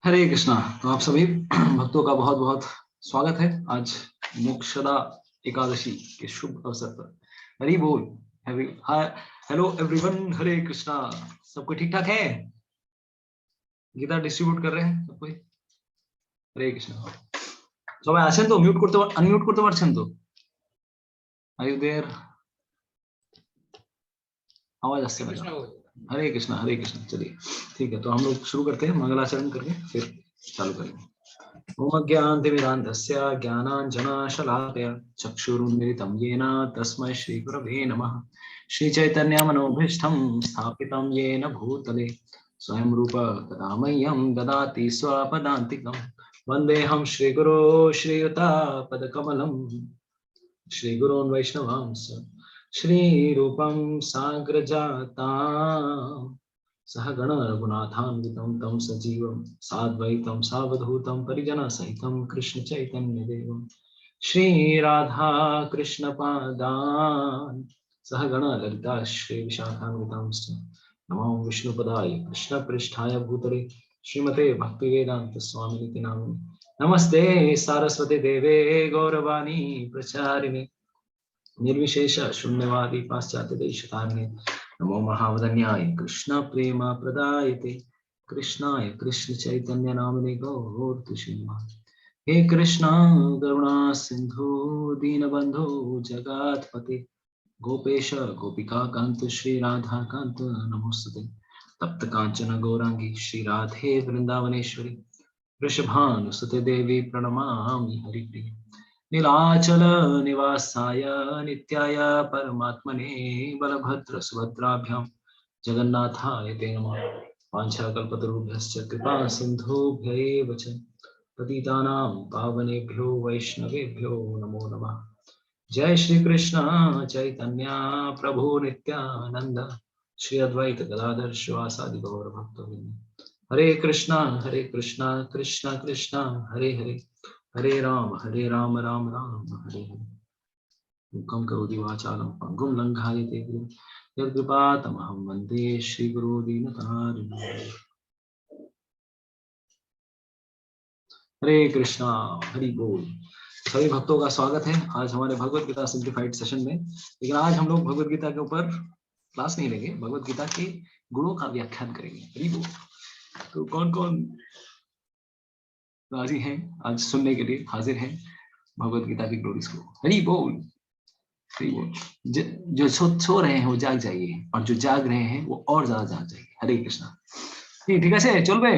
हरे कृष्णा। तो आप सभी भक्तों का बहुत बहुत स्वागत है आज मोक्षदा एकादशी के शुभ अवसर पर। हरि बोल। Hello everyone. हरे कृष्णा। सबको ठीक ठाक है? गीता डिस्ट्रीब्यूट कर रहे हैं सबको? हरे कृष्णा। সবাই আছেন তো? আনমিউট করতে পারছেন তো? Are you there? आवाज আসছে না? हरे कृष्णा चलिए ठीक है। तो हम लोग शुरू करते हैं मंगलाचरण करके फिर चालू करेंगे। ओम ज्ञानतिमिरान्धस्य ज्ञानाञ्जनशलाकया चक्षुरुन्मिलितं येन तस्मै श्रीगुरवे नमः। श्रीचैतन्यमनोभीष्टं स्थापितं येन भूतले स्वयं रूप तदा मह्यं ददाति स्वपदान्तिकं। वन्देऽहं श्रीगुरो श्रीयुतापदकमलं श्रीगुरोन् वैष्णवांश्च श्रीरूपं साग्रजातां सहगण रघुनाथान्वितं तं सजीवं साद्वैतं सावधूतं परिजनसहितं कृष्ण चैतन्य देवं श्री राधा कृष्ण पादान् सहगण ललिता श्री विशाखान्वितांश्च नमो विष्णुपदाय कृष्ण पृष्ठाय भूतले श्रीमते भक्तिवेदांत स्वामिनिति नामिने। नमस्ते सारस्वती देवे गौरवाणी प्रचारिणे निर्विशेष शून्यवादी पाश्चात्य देशतारिणे नमो महावदन्याय कृष्ण प्रेम प्रदायते कृष्णाय कृष्ण चैतन्य नामिने गौरतुषे हे कृष्ण करुणा सिंधु दीनबंधु जगत्पते गोपेश गोपिका कांत श्री राधा कांत नमोस्तुते तप्त कांचन गौरांगी श्री राधे वृंदावनेश्वरी वृषभानुसुते देवी प्रणमामि हरिप्रिये नीलाचल निवासाय नित्याय परमात्मने बलभद्र सुभद्राभ्यां जगन्नाथाय ते नमः। वाञ्छाकल्पतरुभ्यश्च कृपा सिन्धुभ्यैव च पतितानां पावनेभ्यो वैष्णवेभ्यो नमो नमः। जय श्री कृष्ण चैतन्य प्रभु नित्यानंद श्री अद्वैत गदाधर श्रीवासादि गौर भक्तवृंद। हरे कृष्णा कृष्णा कृष्णा हरे हरे हरे राम राम राम हरे हरे। मूकं करोति वाचालं पङ्गुं लङ्घयते गिरिं यत्कृपातमहं वन्दे श्रीगुरो दीनतारिणं। हरे कृष्णा। हरि बोल। सभी भक्तों का स्वागत है आज हमारे भगवत गीता सिंप्लीफाइड सेशन में। लेकिन आज हम लोग भगवत गीता के ऊपर क्लास नहीं लेंगे, भगवत गीता के गुणों का व्याख्यान करेंगे। हरि बोल। तो कौन कौन राजी हैं आज सुनने के लिए, हाजिर हैं भगवत गीता की ग्लोरीज को? हरि बोल। हरि बोल। जो सो रहे हैं वो जाग जाइए और जो जाग रहे हैं वो और ज्यादा जाग जाइए। हरे कृष्णा। ঠিক আছে চলবে।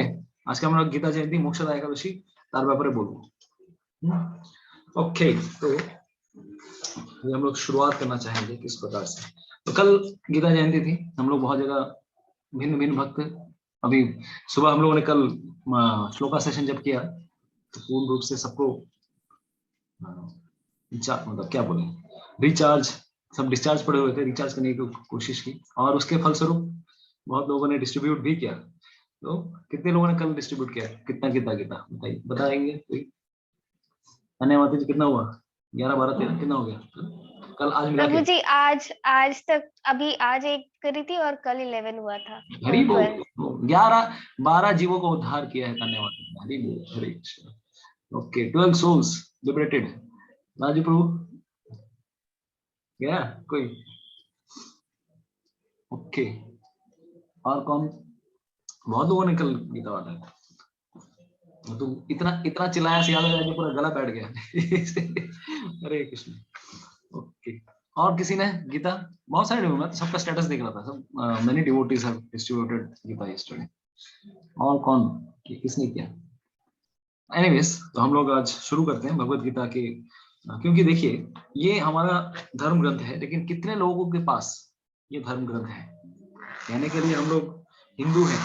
আজকে আমরা গীতা জয়ন্তী মোক্ষদা একাদশী তার ব্যাপারে বলবো। ओके। तो हम लोग शुरुआत करना चाहेंगे किस प्रकार से। तो कल गीता जयंती थी, हम लोग बहुत जगह भिन्न भिन्न भक्त, अभी सुबह हम लोगों ने कल श्लोका सेशन जब किया तो पूर्ण रूप से सबको मतलब क्या बोले, रिचार्ज, सब डिस्चार्ज पड़े हुए थे, रिचार्ज करने की कोशिश की और उसके फलस्वरूप बहुत लोगों ने डिस्ट्रीब्यूट भी किया। तो कितने लोगों ने कल डिस्ट्रीब्यूट किया, कितना कितना कितना बताइए, बताएंगे कोई? धन्यवाद जी। कितना हुआ? 11 12 13 कितना हो गया कल आज मिला प्रभु के? जी आज तक अभी आज एक करी थी और कल 11 हुआ था। हरि बोल। 11 12 जीवों को उद्धार किया है। धन्यवाद। हरि बोल। Hare Krishna. Okay. 12 souls liberated। Raju Prabhu गया कोई? ओके। और कौन? बहुत लोगों ने कल गीता बांटा है। तो इतना इतना चिल्लाया से याद आया, पूरा गला बैठ गया। हरे कृष्ण। ओके। और किसी ने गीता? बहुत सारे लोग, मैं तो सबका स्टेटस देख रहा था, सब many devotees have distributed Gita yesterday. और कौन किसने किया? एनीवेज, तो हम लोग आज शुरू करते हैं भगवत गीता के, क्योंकि देखिए ये हमारा धर्म ग्रंथ है, लेकिन कितने लोगों के पास ये धर्म ग्रंथ है? कहने के लिए हम लोग हिंदू हैं,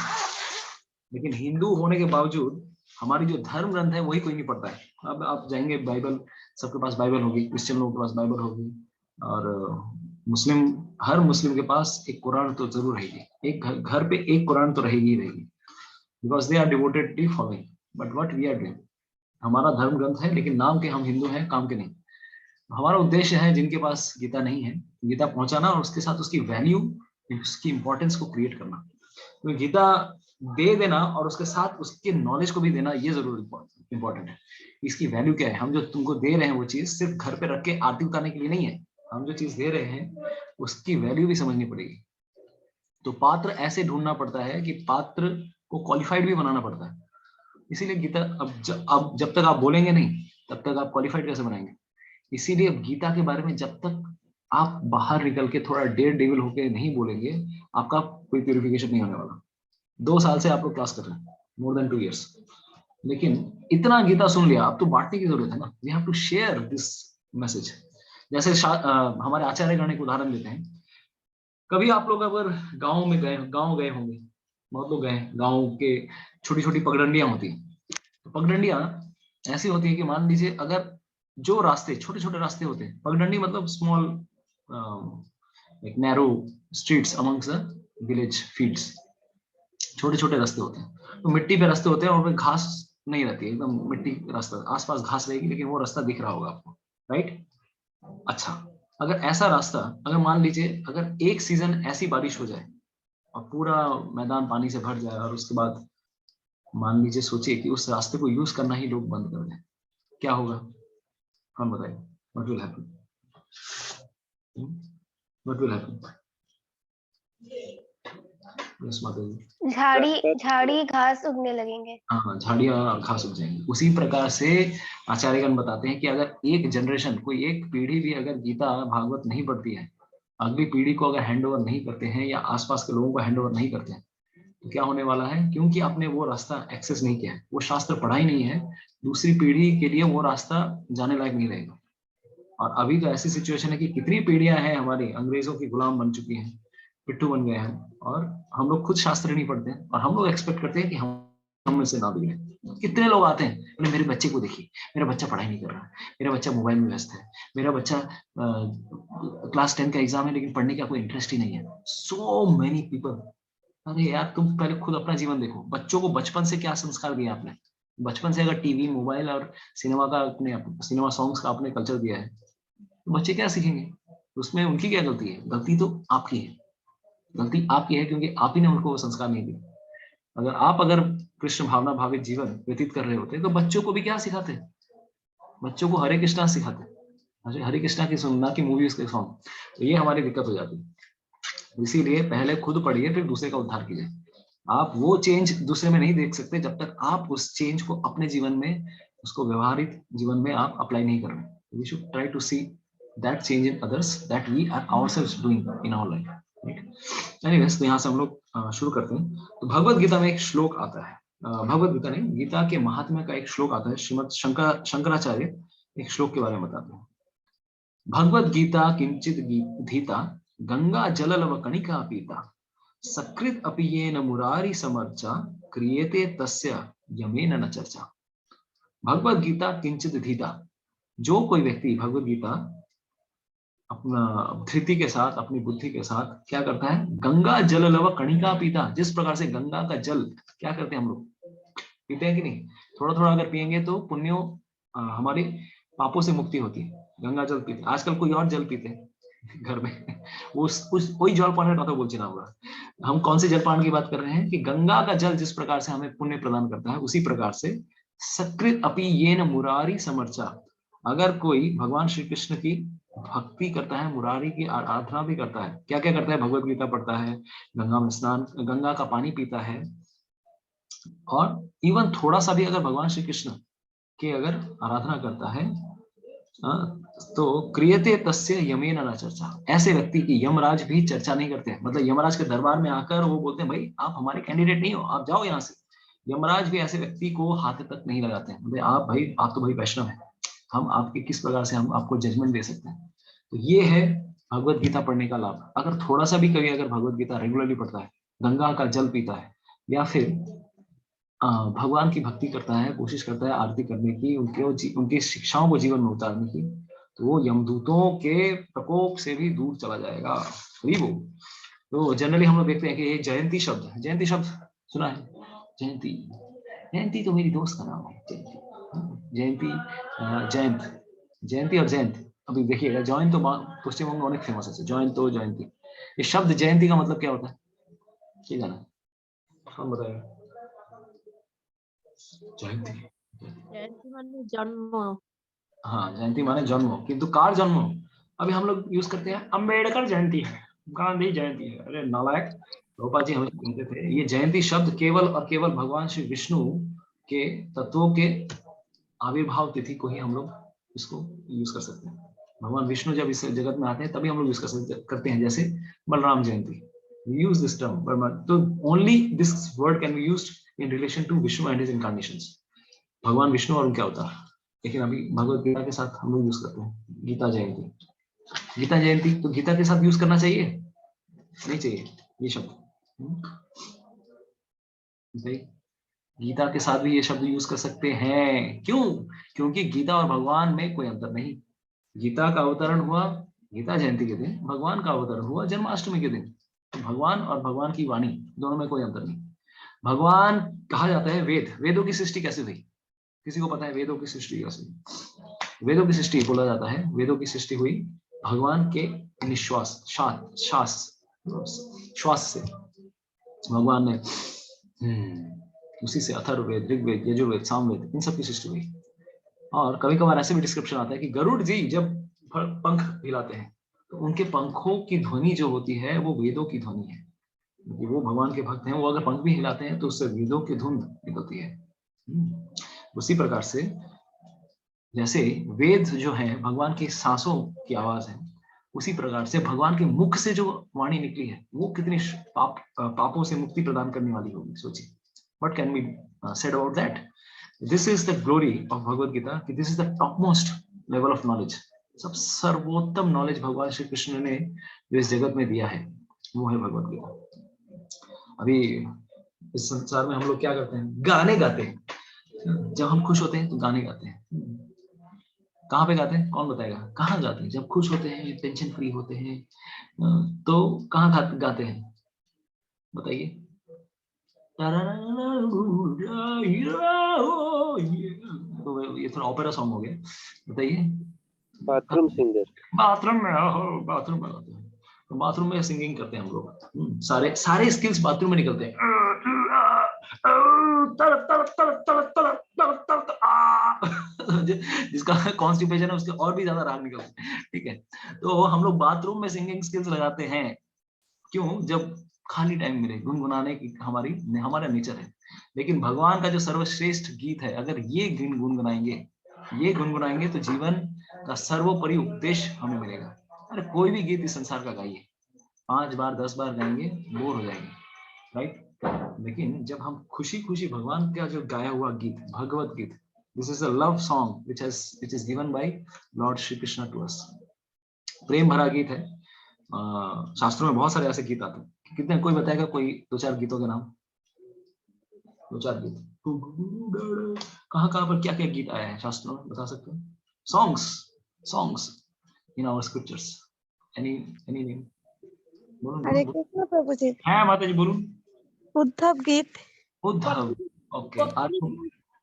लेकिन हिंदू होने के बावजूद हमारी जो धर्म ग्रंथ है वही कोई नहीं पढ़ता है। अब आप जाएंगे, बाइबल सबके पास बाइबल होगी, क्रिश्चियन लोगों के पास बाइबल होगी, और मुस्लिम, हर मुस्लिम के पास एक कुरान तो जरूर रहेगी, एक घर पे एक कुरान तो रहेगी ही रहेगी, because they are devotedly following. But what we are doing, हमारा धर्म ग्रंथ है लेकिन नाम के हम हिंदू हैं, काम के नहीं। हमारा उद्देश्य है जिनके पास गीता नहीं है, गीता पहुंचाना और उसके साथ उसकी वैल्यू, उसकी इंपॉर्टेंस को क्रिएट करना। तो गीता दे देना और उसके साथ उसके नॉलेज को भी देना, ये जरूर इंपॉर्टेंट है। इसकी वैल्यू क्या है, हम जो तुमको दे रहे हैं वो चीज सिर्फ घर पे रख के आरती उतारने के लिए नहीं है, हम जो चीज दे रहे हैं उसकी वैल्यू भी समझनी पड़ेगी। तो पात्र ऐसे ढूंढना पड़ता है कि पात्र को क्वालिफाइड भी बनाना पड़ता है। इसीलिए गीता, अब जब तक आप बोलेंगे नहीं तब तक आप क्वालिफाइड कैसे बनाएंगे। इसीलिए अब गीता के बारे में जब तक आप बाहर निकल के थोड़ा डेयर डेविल होके नहीं बोलेंगे, आपका कोई प्यूरिफिकेशन नहीं होने वाला। 2 साल से आप लोग क्लास कर रहे हैं, मोर देन 2 years, लेकिन इतना गीता सुन लिया, अब तो बांटने की जरूरत है ना। We have to share this message. जैसे हमारे आचार्यगण एक उदाहरण देते हैं। कभी आप लोग अगर गांव गए होंगे, बहुत लोग गए, गांव के छोटी छोटी पगडंडियां होती हैं। तो पगडंडियां ऐसी होती है कि मान लीजिए अगर जो रास्ते छोटे छोटे रास्ते होते हैं, पगडंडी मतलब small like narrow streets amongst the village fields, छोटे छोटे रास्ते होते हैं। तो मिट्टी पे रास्ते होते हैं और घास नहीं रहती है, एकदम मिट्टी रास्ता, आसपास घास रहेगी लेकिन वो रास्ता दिख रहा होगा आपको, राइट। अच्छा, अगर ऐसा रास्ता, अगर मान लीजिए अगर एक सीजन ऐसी बारिश हो जाए और पूरा मैदान पानी से भर जाए और उसके बाद मान लीजिए सोचिए कि उस रास्ते को यूज करना ही लोग बंद कर दें, क्या होगा, हम बताइए, what will happen, what will happen. Yes माता जी। झाड़ी घास उगने लगेंगे। हाँ, झाड़ियां और घास उग जाएंगी। उसी प्रकार से आचार्यगण बताते हैं कि अगर एक जनरेशन, कोई एक पीढ़ी भी अगर गीता भागवत नहीं पढ़ती है, अगली पीढ़ी को अगर हैंड ओवर नहीं करते हैं या आसपास के लोगों को हैंड ओवर नहीं करते हैं, तो क्या होने वाला है, क्योंकि आपने वो रास्ता एक्सेस नहीं किया है, वो शास्त्र पढ़ा ही नहीं है, दूसरी पीढ़ी के लिए वो रास्ता जाने लायक नहीं रहेगा। और अभी तो ऐसी सिचुएशन है कि कितनी पीढ़ियां हैं हमारी अंग्रेजों की गुलाम बन चुकी हैं, पिट्ठू बन गए हैं, और हम लोग खुद शास्त्र नहीं पढ़ते हैं और हम लोग एक्सपेक्ट करते हैं कि हम में से ना बिगड़े। कितने लोग आते हैं, बोले मेरे बच्चे को देखिए, मेरा बच्चा पढ़ाई नहीं कर रहा है, मेरा बच्चा मोबाइल में व्यस्त है, मेरा बच्चा क्लास 10 का एग्जाम है लेकिन पढ़ने का कोई इंटरेस्ट ही नहीं है। So many people. अरे यार, तुम पहले खुद अपना जीवन देखो, बच्चों को बचपन से क्या संस्कार दिया आपने। बचपन से अगर टीवी, मोबाइल और सिनेमा का, अपने सिनेमा सॉन्ग्स का आपने कल्चर दिया है, तो बच्चे क्या सीखेंगे। उसमें उनकी क्या गलती है, गलती तो आपकी है, गलती आपकी है, क्योंकि आप ही ने उनको वो संस्कार नहीं दिए। अगर कृष्ण भावना भावित जीवन व्यतीत कर रहे होते तो बच्चों को भी क्या सिखाते, बच्चों को हरे कृष्णा सिखाते। अच्छा, हरे कृष्णा की सुनना की मूवीज के सॉन्ग, तो ये हमारी दिक्कत हो जाती है। इसीलिए पहले खुद पढ़िए फिर दूसरे का उद्धार कीजिए। आप वो चेंज दूसरे में नहीं देख सकते जब तक आप उस चेंज को अपने जीवन में, उसको व्यवहारिक जीवन में आप अप्लाई नहीं कर रहे। We should try to see that change in others that we are ourselves doing in our life, right. Anyways, तो यहाँ से हम लोग शुरू करते हैं। तो भगवत गीता में एक श्लोक आता है, भगवत गीता नहीं, गीता के महात्म्य का एक श्लोक आता है। श्रीमद शंकराचार्य एक श्लोक के बारे में बताते हैं। भगवत गीता किंचित धीता, गंगा जललव कणिका पीता, सकृत अपि येन मुरारी समर्चा, क्रियते तस्य यमेन न चर्चा। भगवत गीता किंचित धीता, जो कोई व्यक्ति भगवत गीता अपना धृति के साथ, अपनी बुद्धि के साथ क्या करता है, गंगा जल लव कणिका पीता, जिस प्रकार से गंगा का जल क्या करते हैं हम लोग, पीते हैं कि नहीं, थोड़ा थोड़ा अगर पिएंगे तो पुण्यों, हमारे पापों से मुक्ति होती है। गंगा जल पीते, आजकल कोई और जल पीते हैं घर में, वही जलपान का तो बोल चुना होगा। हम कौन से जलपान की बात कर रहे हैं कि गंगा का जल जिस प्रकार से हमें पुण्य प्रदान करता है, उसी प्रकार से सकृत अपि येन मुरारी समर्चा, अगर कोई भगवान श्री कृष्ण की भक्ति करता है, मुरारी की आराधना भी करता है, क्या क्या करता है, भगवत गीता पढ़ता है, गंगा में स्नान, गंगा का पानी पीता है, और इवन थोड़ा सा भी अगर भगवान श्री कृष्ण की अगर आराधना करता है, तो क्रियते तस्य यमेन न चर्चा, ऐसे व्यक्ति की यमराज भी चर्चा नहीं करते हैं। मतलब यमराज के दरबार में आकर वो बोलते हैं भाई आप हमारे कैंडिडेट नहीं हो, आप जाओ यहाँ से। यमराज भी ऐसे व्यक्ति को हाथ तक नहीं लगाते हैं, बोलते आप भाई, आप तो भाई वैष्णव है, हम आपके किस प्रकार से हम आपको जजमेंट दे सकते हैं। तो ये है भगवत गीता पढ़ने का लाभ। अगर थोड़ा सा भी कभी अगर भगवत गीता रेगुलरली पढ़ता है, गंगा का जल पीता है, या फिर भगवान की भक्ति करता है, कोशिश करता है आरती करने की, उनकी शिक्षाओं को जीवन में उतारने की, तो वो यमदूतों के प्रकोप से भी दूर चला जाएगा। वो तो जनरली हम लोग देखते हैं कि ये जयंती शब्द सुना है, जयंती तो मेरी दोस्त का नाम है, जयंती, जयंती और जयंत। अभी देखिएगा, जॉइन तो पश्चिम बंग में अनेक फेमस है, जॉइन तो जयंती। ये शब्द जयंती का मतलब क्या होता है, ये जाना कौन बताएगा? जयंती, जयंती माने जन्म। हाँ जयंती माने जन्म, किंतु कार जन्म अभी हम लोग यूज करते हैं अम्बेडकर जयंती है, गांधी जयंती है। अरे नालायक, गोपाल जी हमें कहते थे ये जयंती शब्द केवल और केवल भगवान श्री विष्णु के तत्वों के आविर्भाव तिथि को ही हम लोग इसको यूज कर सकते हैं। भगवान विष्णु जब इस जगत में आते हैं तभी हम लोग यूज करते हैं, जैसे बलराम जयंती, we use this term, तो only this word can be used in relation to Vishnu and his incarnations, भगवान विष्णु और उनके अवतार। लेकिन अभी भगवत गीता के साथ हम लोग यूज करते हैं गीता जयंती। गीता जयंती तो गीता के साथ यूज करना चाहिए, नहीं चाहिए ये शब्द? भाई गीता के साथ भी ये शब्द यूज कर सकते हैं, क्यों? क्योंकि गीता और भगवान में कोई अंतर नहीं। गीता का अवतरण हुआ गीता जयंती के दिन, भगवान का अवतरण हुआ जन्माष्टमी के दिन। भगवान और भगवान की वाणी दोनों में कोई अंतर नहीं। भगवान कहा जाता है वेद, वेदों की सृष्टि कैसे हुई? किसी को पता है वेदों की सृष्टि कैसे हुई? वेदों की सृष्टि बोला जाता है, वेदों की सृष्टि हुई भगवान के निश्वास श्वास से। भगवान ने उसी से अथर्ववेद, ऋग्वेद, यजुर्वेद, सामवेद इन सब की सृष्टि हुई। और कभी कभार ऐसे भी डिस्क्रिप्शन आता है कि गरुड़ जी जब पंख हिलाते हैं तो उनके पंखों की ध्वनि जो होती है वो वेदों की ध्वनि है। वो भगवान के भक्त हैं, वो अगर पंख भी हिलाते हैं तो उससे वेदों की धुन निकलती है। उसी प्रकार से जैसे वेद जो है भगवान की सांसों की आवाज है, उसी प्रकार से भगवान के मुख से जो वाणी निकली है वो कितनी पापों से मुक्ति प्रदान करने वाली होगी, सोचिए। What can be said about that? This is the glory of Bhagavad Gita कि this is the top most level of knowledge. सब सर्वोत्तम नॉलेज भगवान श्री कृष्ण ने जो इस जगत में दिया है वो है भगवद गीता। अभी इस संसार में हम लोग क्या करते हैं? गाने गाते हैं। जब हम खुश होते हैं तो गाने गाते हैं। कहाँ पे गाते हैं? कौन बताएगा? कहाँ गाते हैं? जब खुश होते हैं, टेंशन फ्री होते हैं, तो कहाँ गाते हैं? बताइए। तो ये थोड़ा ओपेरा सॉन्ग हो गया, बताइए। Bathroom singer. बाथरूम में, बाथरूम में गाते हैं, तो बाथरूम में सिंगिंग करते हैं हम लोग। सारे स्किल्स बाथरूम में निकलते हैं। जिसका कॉन्स्टिपेशन है उसके और भी ज्यादा राग निकलते हैं, ठीक है। तो हम लोग बाथरूम में सिंगिंग स्किल्स लगाते हैं, क्यों? जब खाली टाइम मिले, गुनगुनाने की हमारा नेचर है। लेकिन भगवान का जो सर्वश्रेष्ठ गीत है, अगर ये गुनगुनाएंगे तो जीवन का सर्वोपरि उपदेश हमें मिलेगा। अरे कोई भी गीत इस संसार का गाइए, 5 बार 10 बार गाएंगे बोर हो जाएंगे, राइट? लेकिन जब हम खुशी खुशी भगवान का जो गाया हुआ गीत, Bhagavat Geet, this is a love song which is given by lord Shri Krishna to us. प्रेम भरा गीत है। शास्त्रों में बहुत सारे ऐसे गीत आते हैं। कितने, कोई बताएगा कोई 2-4 गीतों के नाम? 2-4 गीत कहाँ पर क्या क्या गीत आया है शास्त्रों में, बता सकते हैं? Songs in our scriptures, any name? Hare Krishna Prabhu ji. हाँ माता जी बोलूं। उद्धव गीत। उद्धव, ओके।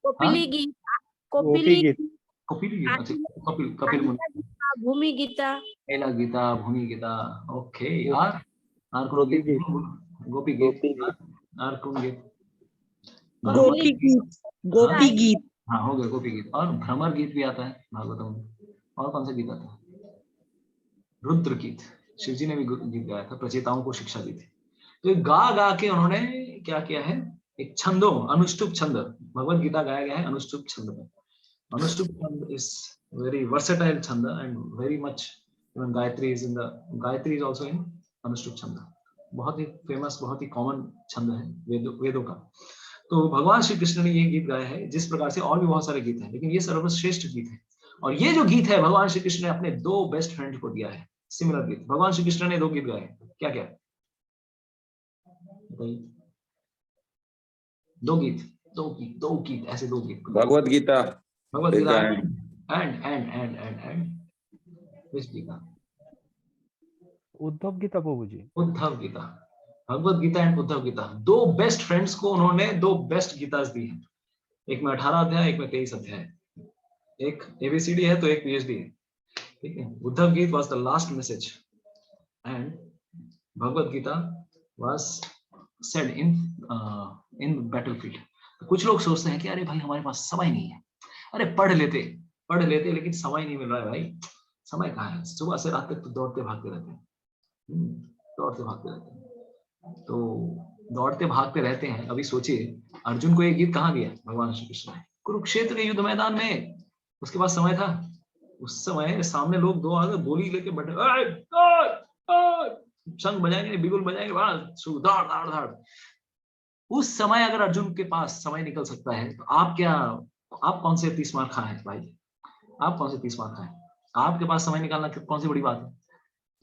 कपिली गीत, गोपी गीत। कपिल मुनि, भूमि गीता, एला गीता, भूमि गीता, ओके। और कौन गीत? गोपी गीत। और कौन गीत? गोपी गीत। हाँ हो गया गोपी गीत। और भ्रमर गीत भी आता है भागवतम में। और कौन सा गीत आता है? रुद्र गीत। शिव जी ने भी गीत गाया था, प्रचेताओं को शिक्षा दी थी। तो गा के उन्होंने क्या किया है? एक छंदों, अनुष्टुप छंद, भगवत गीता गाया गया है अनुष्टुप छंद में। अनुष्टुप छंद is very versatile chanda and very much even Gayatri is also in Anushtup chanda. बहुत ही फेमस, बहुत ही कॉमन छंद है वेदों का। तो भगवान श्री कृष्ण ने ये गीत गाया है। जिस प्रकार से और भी बहुत सारे गीत हैं, लेकिन ये सर्वश्रेष्ठ गीत है। और ये जो गीत है भगवान श्री कृष्ण ने अपने 2 बेस्ट फ्रेंड को दिया है। सिमिलर गीत भगवान श्री कृष्ण ने 2 गीत गाए। क्या क्या बताइए? 2 गीत ऐसे 2 गीत। Bhagavat Gita and which Gita? Uddhav Gita Prabhu ji. Uddhav Gita, Bhagavat Gita and Uddhav Gita. 2 best friends को उन्होंने 2 बेस्ट गीतास दी हैं। एक में 18 अध्याय, एक में 23 अध्याय। एक एबीसीडी है तो एक पीएचडी है, ठीक है। Uddhav Gita was the last message and Bhagavad Gita was said in in battlefield. कुछ लोग सोचते हैं कि अरे भाई हमारे पास समय नहीं है, अरे पढ़ लेते लेकिन समय नहीं मिल रहा है भाई। समय कहाँ है? सुबह से रात तक तो दौड़ते भागते रहते हैं, दौड़ते भागते रहते हैं। तो दौड़ते भागते रहते हैं। अभी सोचिए अर्जुन को ये गीत कहाँ दिया भगवान श्री कृष्ण ने? कुरुक्षेत्र के युद्ध मैदान में। उसके पास समय था? उस समय सामने लोग दो आगे गोली लेके बैठे, शंख बजाएंगे, बिगुल बजाएंगे, दौड़ दौड़ दौड़। उस समय अगर अर्जुन के पास समय निकल सकता है तो आप कौन से 30 मार खाए भाई? आप कौन से 30 मार खाए? आपके पास समय निकालना कौन सी बड़ी बात है?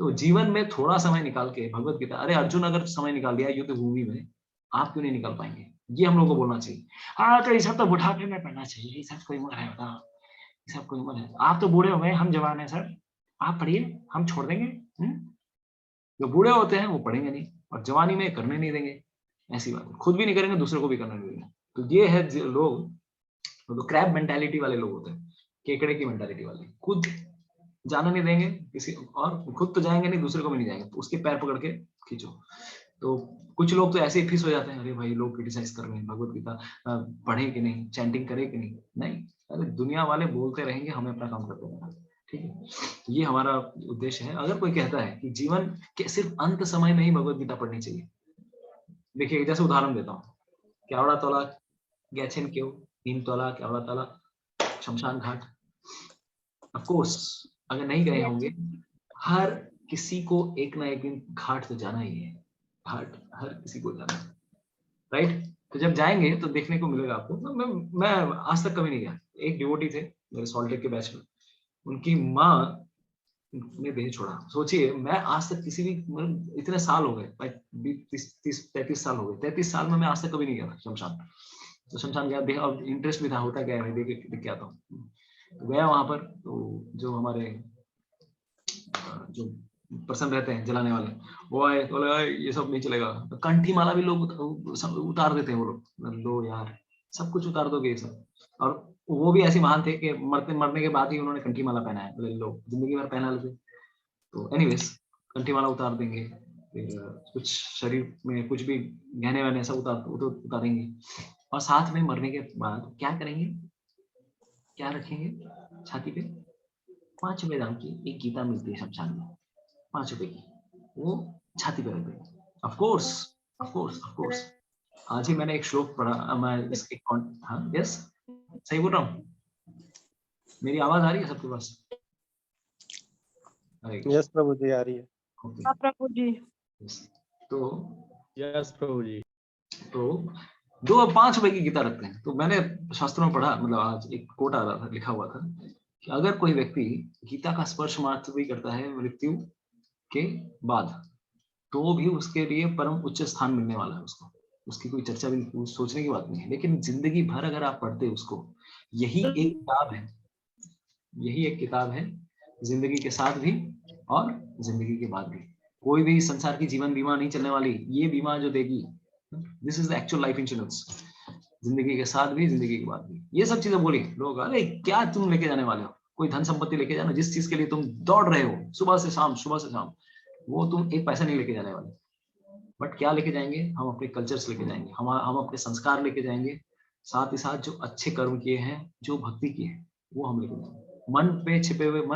तो जीवन में थोड़ा समय निकाल के भगवत गीता, अरे अर्जुन अगर समय निकाल दिया युद्ध भूमि में, आप क्यों नहीं निकाल पाएंगे? ये हम लोग को बोलना चाहिए। हाँ तो ये सब तो बुढ़ापे में पढ़ना चाहिए, ये सब कोई उम्र है बताओ, ये सब कोई उम्र है? आप तो बूढ़े हो गए, हम जवान है सर, आप पढ़िए, हम छोड़ देंगे। जो बूढ़े होते हैं वो पढ़ेंगे नहीं और जवानी में करने नहीं देंगे, ऐसी बात है। खुद भी नहीं करेंगे, दूसरों को भी करने नहीं देंगे। तो ये है लोग, तो क्रैब मेंटालिटी वाले लोग होते हैं, केकड़े की मेंटालिटी वाले। खुद जाना नहीं देंगे किसी, और खुद तो जाएंगे नहीं, दूसरे को भी नहीं जाएंगे, तो उसके पैर पकड़ के खींचो। तो कुछ लोग तो ऐसे ही फिस हो जाते हैं, अरे भाई लोग क्रिटिसाइज कर रहे हैं, भगवत गीता पढ़े कि नहीं, चैंटिंग करे कि नहीं। नहीं, अरे दुनिया वाले बोलते रहेंगे, हमें अपना काम करते रहना, ठीक है? ये हमारा उद्देश्य है। अगर कोई कहता है कि जीवन के सिर्फ अंत समय में ही भगवत गीता पढ़नी चाहिए, देखिए जैसे उदाहरण देता हूँ, क्यावड़ा तोला गैछेन क्यों, नीम तोला क्यावड़ा तोला शमशान घाट। ऑफ कोर्स अगर नहीं गए होंगे, हर किसी को एक ना एक दिन घाट तो जाना ही है, घाट हर किसी को जाना है, राइट? तो जब जाएंगे तो देखने को मिलेगा आपको। मैं आज तक कभी नहीं गया। एक डिवोटी थे मेरे सॉल्टेक के बैच में, उनकी माँ ने देह छोड़ा। सोचिए, मैं आज तक किसी भी, इतने साल हो गए, 33 साल हो गए, 33 साल में मैं आज तक कभी नहीं गया था शमशान। तो शमशान गया, देखा, और इंटरेस्ट भी था, होता क्या है देख के आता हूँ। तो गया वहां पर, तो जो हमारे जो पर्सन रहते हैं जलाने वाले, वो आए, बोले ये सब नहीं चलेगा। तो कंठी माला भी लोग उतार देते हैं वो लोग, लो यार सब कुछ उतार दोगे ये सब। और वो भी ऐसे महान थे कि मरने के बाद ही उन्होंने कंठी माला पहना है, बोले लो जिंदगी भर पहना लेते। तो एनीवेज कंठी माला उतार देंगे, फिर कुछ शरीर में कुछ भी गहने वहने सब उतारेंगे, और साथ में मरने के बाद क्या करेंगे, क्या रखेंगे छाती पे? 5 रुपए दाम की एक गीता मिलती है शमशान में, 5 रुपए की, वो छाती पे रख देंगे। ऑफ कोर्स आज ही मैंने एक श्लोक पढ़ा, मैं इसके हाँ यस सही बोल रहा हूँ? मेरी आवाज आ रही है सबके पास? यस प्रभु जी, आ रही है। हाँ प्रभु जी। तो यस प्रभु जी। तो 2 और 5 रुपए की गीता रखते हैं। तो मैंने शास्त्रों में पढ़ा, मतलब आज एक कोट आ रहा था, लिखा हुआ था कि अगर कोई व्यक्ति गीता का स्पर्श मात्र भी करता है मृत्यु के बाद, तो भी उसके लिए परम उच्च स्थान मिलने वाला है उसको, उसकी कोई चर्चा भी सोचने की बात नहीं है। लेकिन जिंदगी भर अगर आप पढ़ते उसको, यही एक किताब है जिंदगी के साथ भी और जिंदगी के बाद भी। कोई भी संसार की जीवन बीमा नहीं चलने वाली, ये बीमा जो देगी, this is the actual life insurance, जिंदगी के साथ भी जिंदगी के बाद भी। ये सब चीजें बोली लोग, अरे क्या तुम लेके जाने वाले हो? कोई धन संपत्ति लेके जाना, जिस चीज के लिए तुम दौड़ रहे हो सुबह से शाम, वो तुम एक पैसा नहीं लेके जाने वाले। बट क्या लेके जाएंगे? हम अपने कल्चर्स लेके जाएंगे, हम अपने संस्कार लेके जाएंगे, साथ ही साथ जो अच्छे कर्म किए हैं, जो भक्ति की है, वो हम लेके जाएंगे। मन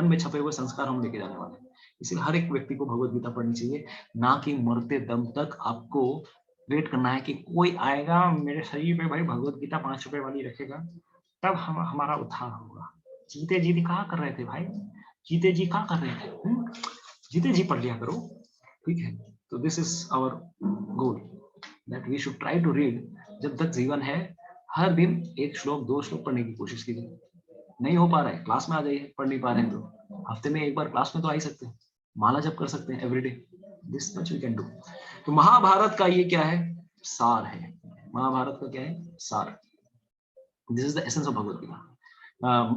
में छपे हुए संस्कार हम लेके जाने वाले हैं। इसलिए हर एक व्यक्ति को भगवत गीता पढ़नी चाहिए, ना कि मरते दम तक आपको वेट करना है कि कोई आएगा मेरे शरीर पे भाई भगवत गीता 5 रुपए वाली रखेगा, तब हमारा उद्धार होगा। जीते जी कहाँ कर रहे थे भाई? जीते जी कहाँ कर रहे थे? जीते जी पढ़ लिया करो, ठीक है? तो this is our goal, that we should try to read. जब तक जीवन है, हर दिन 1 श्लोक 2 श्लोक पढ़ने की कोशिश कीजिए। नहीं हो पा रहा है, क्लास में आ जाइए, पढ़ नहीं पा रहे हैं तो हफ्ते में 1 बार क्लास में तो आ ही सकते हैं, माला जप कर सकते हैं everyday, this much we can do. तो महाभारत का ये क्या है? सार है। महाभारत का क्या है? सार। This is the essence of Bhagavad Gita,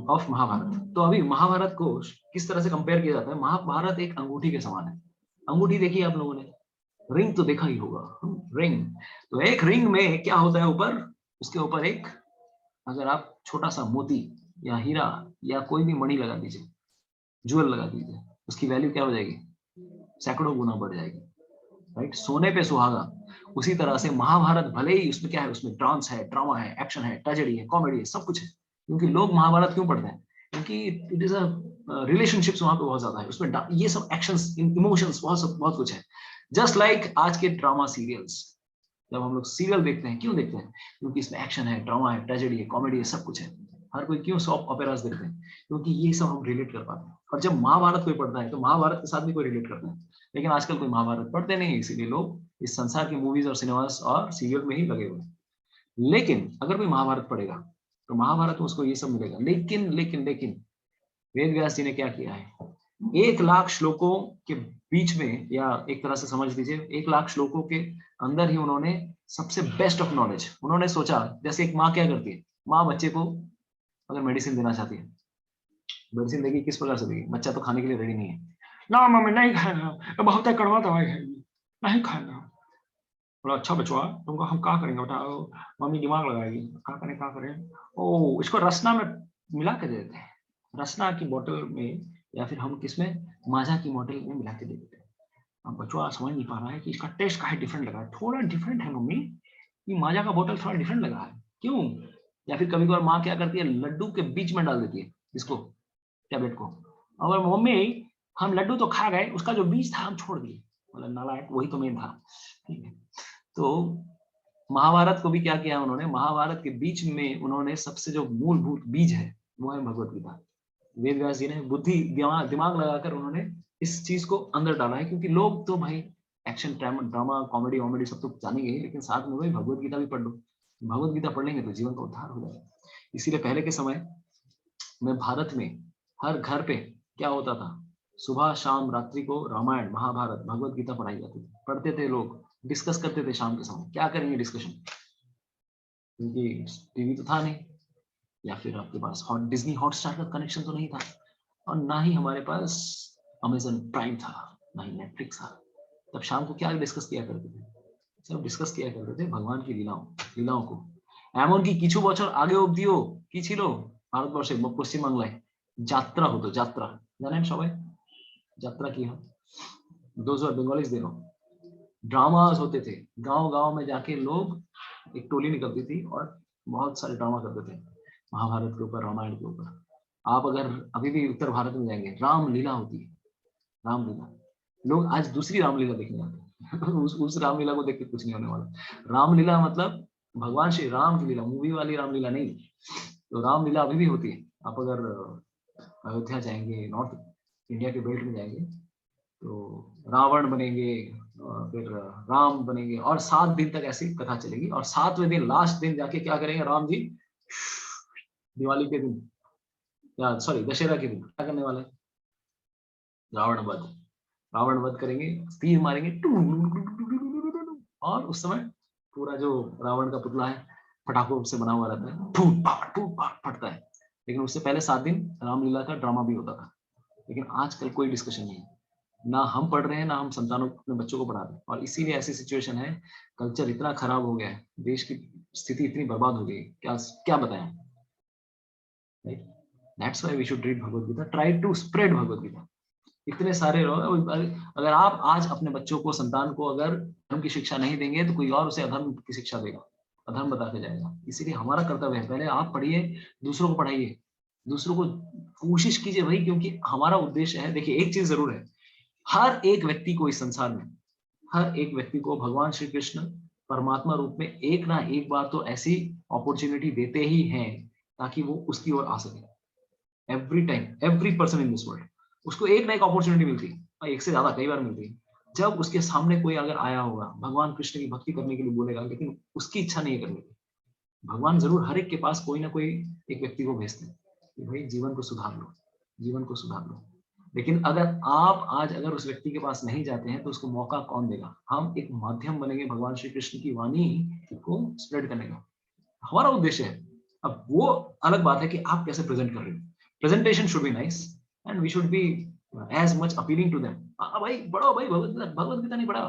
of Mahabharata. तो अभी महाभारत को किस तरह से कंपेयर किया जाता है? महाभारत एक अंगूठी के समान है। अंगूठी देखी आप लोगों ने, रिंग तो देखा ही होगा, रिंग। तो एक रिंग में क्या होता है ऊपर? उसके ऊपर एक, अगर आप छोटा सा मोती या हीरा या कोई भी मणि लगा दीजिए, ज्वेल लगा दीजिए, उसकी वैल्यू क्या हो जाएगी? सैकड़ों गुना बढ़ जाएगी। राइट, सोने पे सुहागा। उसी तरह से महाभारत भले ही उसमें क्या है, उसमें डांस है, ड्रामा है, एक्शन है, ट्रेजेडी है, कॉमेडी है, सब कुछ है। क्योंकि लोग महाभारत क्यों पढ़ते हैं? क्योंकि इट इज अ रिलेशनशिप्स वहां पे बहुत ज्यादा है, उसमें ये सब एक्शंस, इमोशंस, बहुत कुछ है। जस्ट लाइक आज के ड्रामा सीरियल्स, जब हम लोग सीरियल देखते हैं, क्यों देखते हैं? क्योंकि इसमें एक्शन है, ड्रामा है, ट्रेजेडी है, कॉमेडी है, सब कुछ है। हर कोई क्यों सॉप ऑपेरास देखते हैं? क्योंकि ये सब हम रिलेट कर पाते हैं। और जब महाभारत कोई पढ़ता है तो महाभारत के साथ भी कोई रिलेट करता है। लेकिन आजकल कोई महाभारत पढ़ते नहीं, इसीलिए लोग इस संसार की मूवीज और सिनेमास और सीरियल में ही लगे हुए हैं। लेकिन अगर कोई महाभारत पढ़ेगा तो महाभारत में उसको ये सब मिलेगा। लेकिन वेद व्यास जी ने क्या किया है? 1,00,000 श्लोकों के बीच में, या एक तरह से समझ लीजिए 1,00,000 श्लोकों के अंदर ही उन्होंने सबसे बेस्ट ऑफ नॉलेज, उन्होंने सोचा, जैसे एक माँ क्या करती है, माँ बच्चे को अगर मेडिसिन देना चाहती है, मेडिसिन देगी, किस प्रकार से देगी? बच्चा तो खाने के लिए रेडी नहीं है। ना मम्मी नहीं खाना, बहुत कड़वा दवाई है, नहीं खाना। बोला अच्छा बचवा, तुमको हम क्या करेंगे बताओ? मम्मी दिमाग लगाएगी, क्या करें? ओ, इसको रसना में मिला के दे देते हैं, रसना की बोतल में, या फिर हम किसमें, माजा की बोतल में मिला के दे देते हैं। अब बचवा समझ नहीं पा रहा है कि इसका टेस्ट काहे डिफरेंट लगा है, थोड़ा डिफरेंट है मम्मी, ये माजा का बोतल थोड़ा डिफरेंट लगा है, क्यों? या फिर कभी कभार माँ क्या करती है, लड्डू के बीच में डाल देती है इसको, टैबलेट को, और मम्मी हम लड्डू तो खा गए, उसका जो बीज था हम छोड़ दिए। मतलब नालायक, वही तो मेन था। ठीक है, तो महाभारत को भी क्या किया उन्होंने, महाभारत के बीच में उन्होंने सबसे जो मूलभूत बीज है वो है भगवत गीता। वेद व्यास जी ने बुद्धि दिमाग लगाकर उन्होंने इस चीज को अंदर डाला है। क्योंकि लोग तो भाई एक्शन, ड्रामा, कॉमेडी वॉमेडी सब तो जानेंगे ही, लेकिन साथ में भाई भगवत गीता भी पढ़ लो। भगवत गीता पढ़ लेंगे तो जीवन का उद्धार हो जाएगा। इसीलिए पहले के समय में भारत में हर घर पे क्या होता था, सुबह शाम रात्रि को रामायण, महाभारत, भगवत गीता पढ़ाई जाती थी, पढ़ते थे लोग, डिस्कस करते थे शाम के समय। क्या करेंगे डिस्कशन? क्योंकि टीवी तो था नहीं, या फिर आपके पास डिज्नी हॉटस्टार का कनेक्शन तो नहीं था, और ना ही हमारे पास अमेजन प्राइम था, ना ही नेटफ्लिक्स था। तब शाम को क्या डिस्कस किया करते थे? सब डिस्कस किया करते थे भगवान की লীলাओं को। এমন কি কিছু বছর আগে অবধিও কি ছিল ভারতবর্ষে, পশ্চিম বাংলায় যাত্রা হতো। যাত্রা জানেন সবাই? যাত্রা কি হয়? Those are Bengalis they know, dramas होते थे गांव में जाके, लोग एक टोली निकलती थी और बहुत सारे ड्रामा करते थे महाभारत के ऊपर, रामायण के ऊपर। आप अगर अभी भी उत्तर भारत में जाएंगे, रामलीला होती है, रामलीला। लोग आज दूसरी रामलीला देखने जाते हैं उस रामलीला को देख के कुछ नहीं होने वाला। रामलीला मतलब भगवान श्री राम की लीला, मूवी वाली रामलीला नहीं। तो रामलीला अभी भी होती है। आप अगर अयोध्या जाएंगे, नॉर्थ इंडिया के बेल्ट में जाएंगे, तो रावण बनेंगे, फिर राम बनेंगे, और 7 दिन तक ऐसी कथा चलेगी। और 7वें दिन, लास्ट दिन जाके क्या करेंगे राम जी? दिवाली के दिन, या सॉरी दशहरा के दिन क्या करने वाले? रावण वध करेंगे, तीर मारेंगे, और उस समय पूरा जो रावण का पुतला है पटाखों से बना हुआ रहता है, फूट फाट फटता है। लेकिन उससे पहले 7 दिन रामलीला का ड्रामा भी होता था। लेकिन आजकल कोई डिस्कशन नहीं है, ना हम पढ़ रहे हैं, ना हम संतानों, अपने बच्चों को पढ़ा रहे हैं। और इसीलिए ऐसी सिचुएशन है, कल्चर इतना खराब हो गया है, देश की स्थिति इतनी बर्बाद हो गई, क्या बताएं। Right, that's why we should read Bhagavat Gita, try to spread Bhagavat Gita. इतने सारे लोग, अगर आप आज अपने बच्चों को, संतान को अगर धर्म की शिक्षा नहीं देंगे तो कोई और उसे अधर्म की शिक्षा देगा, अधर्म बता के जाएगा। इसीलिए हमारा कर्तव्य है, पहले आप पढ़िए, दूसरों को पढ़ाइए, दूसरों को कोशिश कीजिए भाई। क्योंकि हमारा उद्देश्य है, देखिए एक चीज जरूर है, हर एक व्यक्ति को इस संसार में, हर एक व्यक्ति को भगवान श्री कृष्ण परमात्मा रूप में एक ना एक बार तो ऐसी अपॉर्चुनिटी देते ही हैं ताकि वो उसकी ओर आ सके। Every time, every person in this world, उसको एक ना एक अपॉर्चुनिटी मिलती है, एक से ज्यादा कई बार मिलती है। जब उसके सामने कोई अगर आया होगा, भगवान कृष्ण की भक्ति करने के लिए बोलेगा, लेकिन उसकी इच्छा नहीं करने की, भगवान जरूर हर एक के पास कोई ना कोई एक व्यक्ति को भेजते हैं कि भाई जीवन को सुधार लो, जीवन को सुधार लो। लेकिन अगर आप आज अगर उस व्यक्ति के पास नहीं जाते हैं तो उसको मौका कौन देगा? हम एक माध्यम बनेंगे भगवान श्री कृष्ण की वाणी को स्प्रेड करने का, हमारा उद्देश्य है। अब वो अलग बात है कि आप कैसे प्रेजेंट कर रहे हो। Presentation should be nice and we should be as much appealing to them. भाई पढ़ो भाई, भगवत गीता नहीं पढ़ा,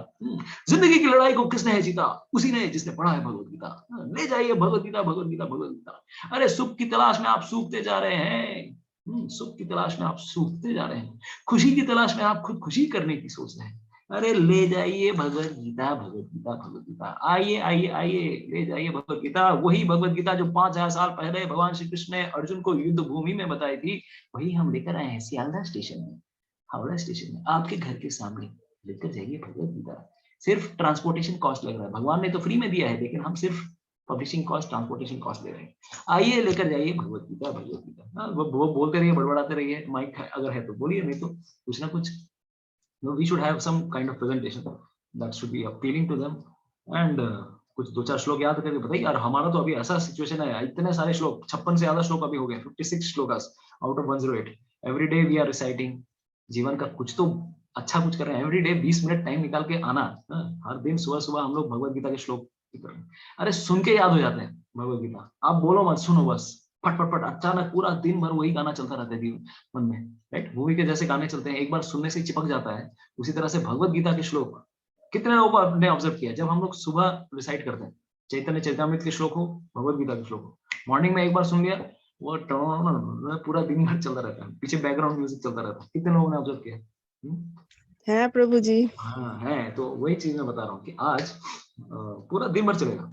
जिंदगी की लड़ाई को किसने है जीता? उसी ने जिसने पढ़ा है भगवत गीता। ले जाइए भगवत गीता, भगवत गीता, भगवत गीता। अरे सुख की तलाश में आप सूखते जा रहे हैं, सुख की तलाश में आप सूखते जा रहे हैं, खुशी की तलाश में आप खुद खुशी करने की सोच रहे हैं। अरे ले जाइए भगवत गीता, भगवत गीता, भगवत गीता, आइए आइए आइए, ले जाइए भगवत गीता। वही भगवत गीता जो 5000 साल पहले भगवान श्री कृष्ण ने अर्जुन को युद्ध भूमि में बताई थी, वही हम लेकर आए हैं सियालदह स्टेशन में, हावड़ा स्टेशन में, आपके घर के सामने लेकर जाइए भगवत गीता। सिर्फ ट्रांसपोर्टेशन कॉस्ट लग रहा है, भगवान ने तो फ्री में दिया है, लेकिन हम सिर्फ पब्लिशिंग कॉस्ट, ट्रांसपोर्टेशन कॉस्ट ले रहे हैं। आइए लेकर जाइए भगवत गीता, भगवत गीता। हाँ, वो बोलते रहिए, बड़बड़ाते रहिए, माइक अगर है तो बोलिए, नहीं तो कुछ ना कुछ, we should have some kind of presentation that should be appealing to them and कुछ 2-4 श्लोक याद करके बताइए। और हमारा तो अभी ऐसा सिचुएशन है, इतने सारे श्लोक, 56 से ज्यादा श्लोक अभी हो गए, 56 shlokas out of 108। Every day we are reciting. जीवन का कुछ तो अच्छा कुछ कर रहे हैं, एवरी डे 20 मिनट टाइम निकाल के आना, हर दिन सुबह सुबह हम लोग भगवत गीता के श्लोक कर रहे हैं। अरे सुन के याद हो जाते हैं भगवत गीता, आप बोलो मत, सुनो बस, फट फट फट, अचानक पूरा दिन भर वही गाना चलता रहता है मन में, राइट? मूवी के जैसे गाने चलते हैं, एक बार सुनने से चिपक जाता है। उसी तरह से भगवत गीता के श्लोक कितने लोगों को आपने ऑब्जर्व किया, जब हम लोग सुबह रिसाइट करते हैं, चैतन्य चरितामृत के श्लोक हो, भगवत गीता के श्लोक हो, मॉर्निंग में एक बार सुन लिया, वो पूरा दिन भर चलता रहता है, पीछे बैकग्राउंड म्यूजिक चलता रहता है। कितने लोगों ने ऑब्जर्व किया? है प्रभु जी। हाँ है, तो वही चीज मैं बता रहा हूँ कि आज पूरा दिन भर चलेगा,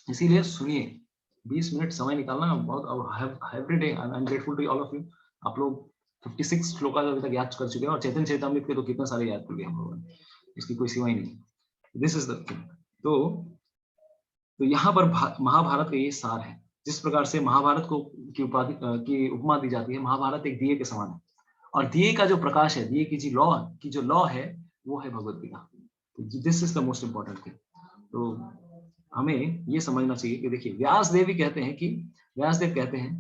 इसीलिए सुनिए, 20 मिनट समय निकालना बहुत, every day I am grateful to all of you. आप लोग 56 श्लोका अभी तक याद कर चुके हैं, और चैतन्य चरितामृत के तो कितने सारे याद कर लिए हम लोगों ने, इसकी कोई सीमा ही नहीं। This is the thing. तो यहाँ पर महाभारत का ये सार है। जिस प्रकार से महाभारत को की उपमा दी जाती है, महाभारत एक दिए के समान है, और दिए का जो प्रकाश है, दिए की जो लॉ है, वो है Bhagavat Gita. This is the most important thing. तो हमें ये समझना चाहिए कि देखिए, व्यासदेव कहते हैं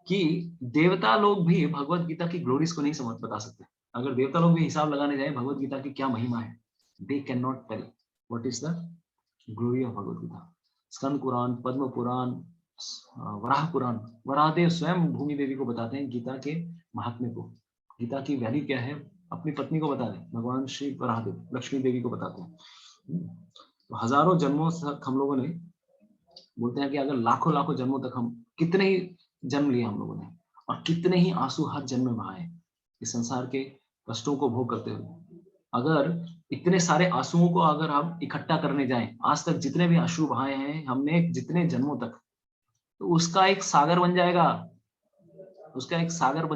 कि देवता लोग भी भगवत गीता की ग्लोरीज को नहीं बता सकते। अगर देवता लोग भी हिसाब लगाने जाए भगवत गीता की क्या महिमा है, they can not tell what is the glory of भगवत गीता। स्कंद पुराण, पद्म पुराण, वराह पुराण, वराहदेव स्वयं भूमि देवी को बताते हैं गीता के महात्म्य को, गीता की वैल्यू क्या है, अपनी पत्नी को बता दें, भगवान श्री वराहदेव लक्ष्मी देवी को बताते हैं। तो हजारों जन्मों तक हम लोगों ने, बोलते हैं कि अगर लाखों लाखों जन्मों तक, हम कितने ही जन्म लिए हम लोगों ने, और कितने ही आंसू हर जन्म में बहाए इस संसार के कष्टों को भोग करते हुए। अगर इतने सारे आंसुओं को अगर हम इकट्ठा करने जाएं, आज तक जितने भी आंसू बहाए हैं हमने जितने जन्मों तक, तो उसका एक सागर बन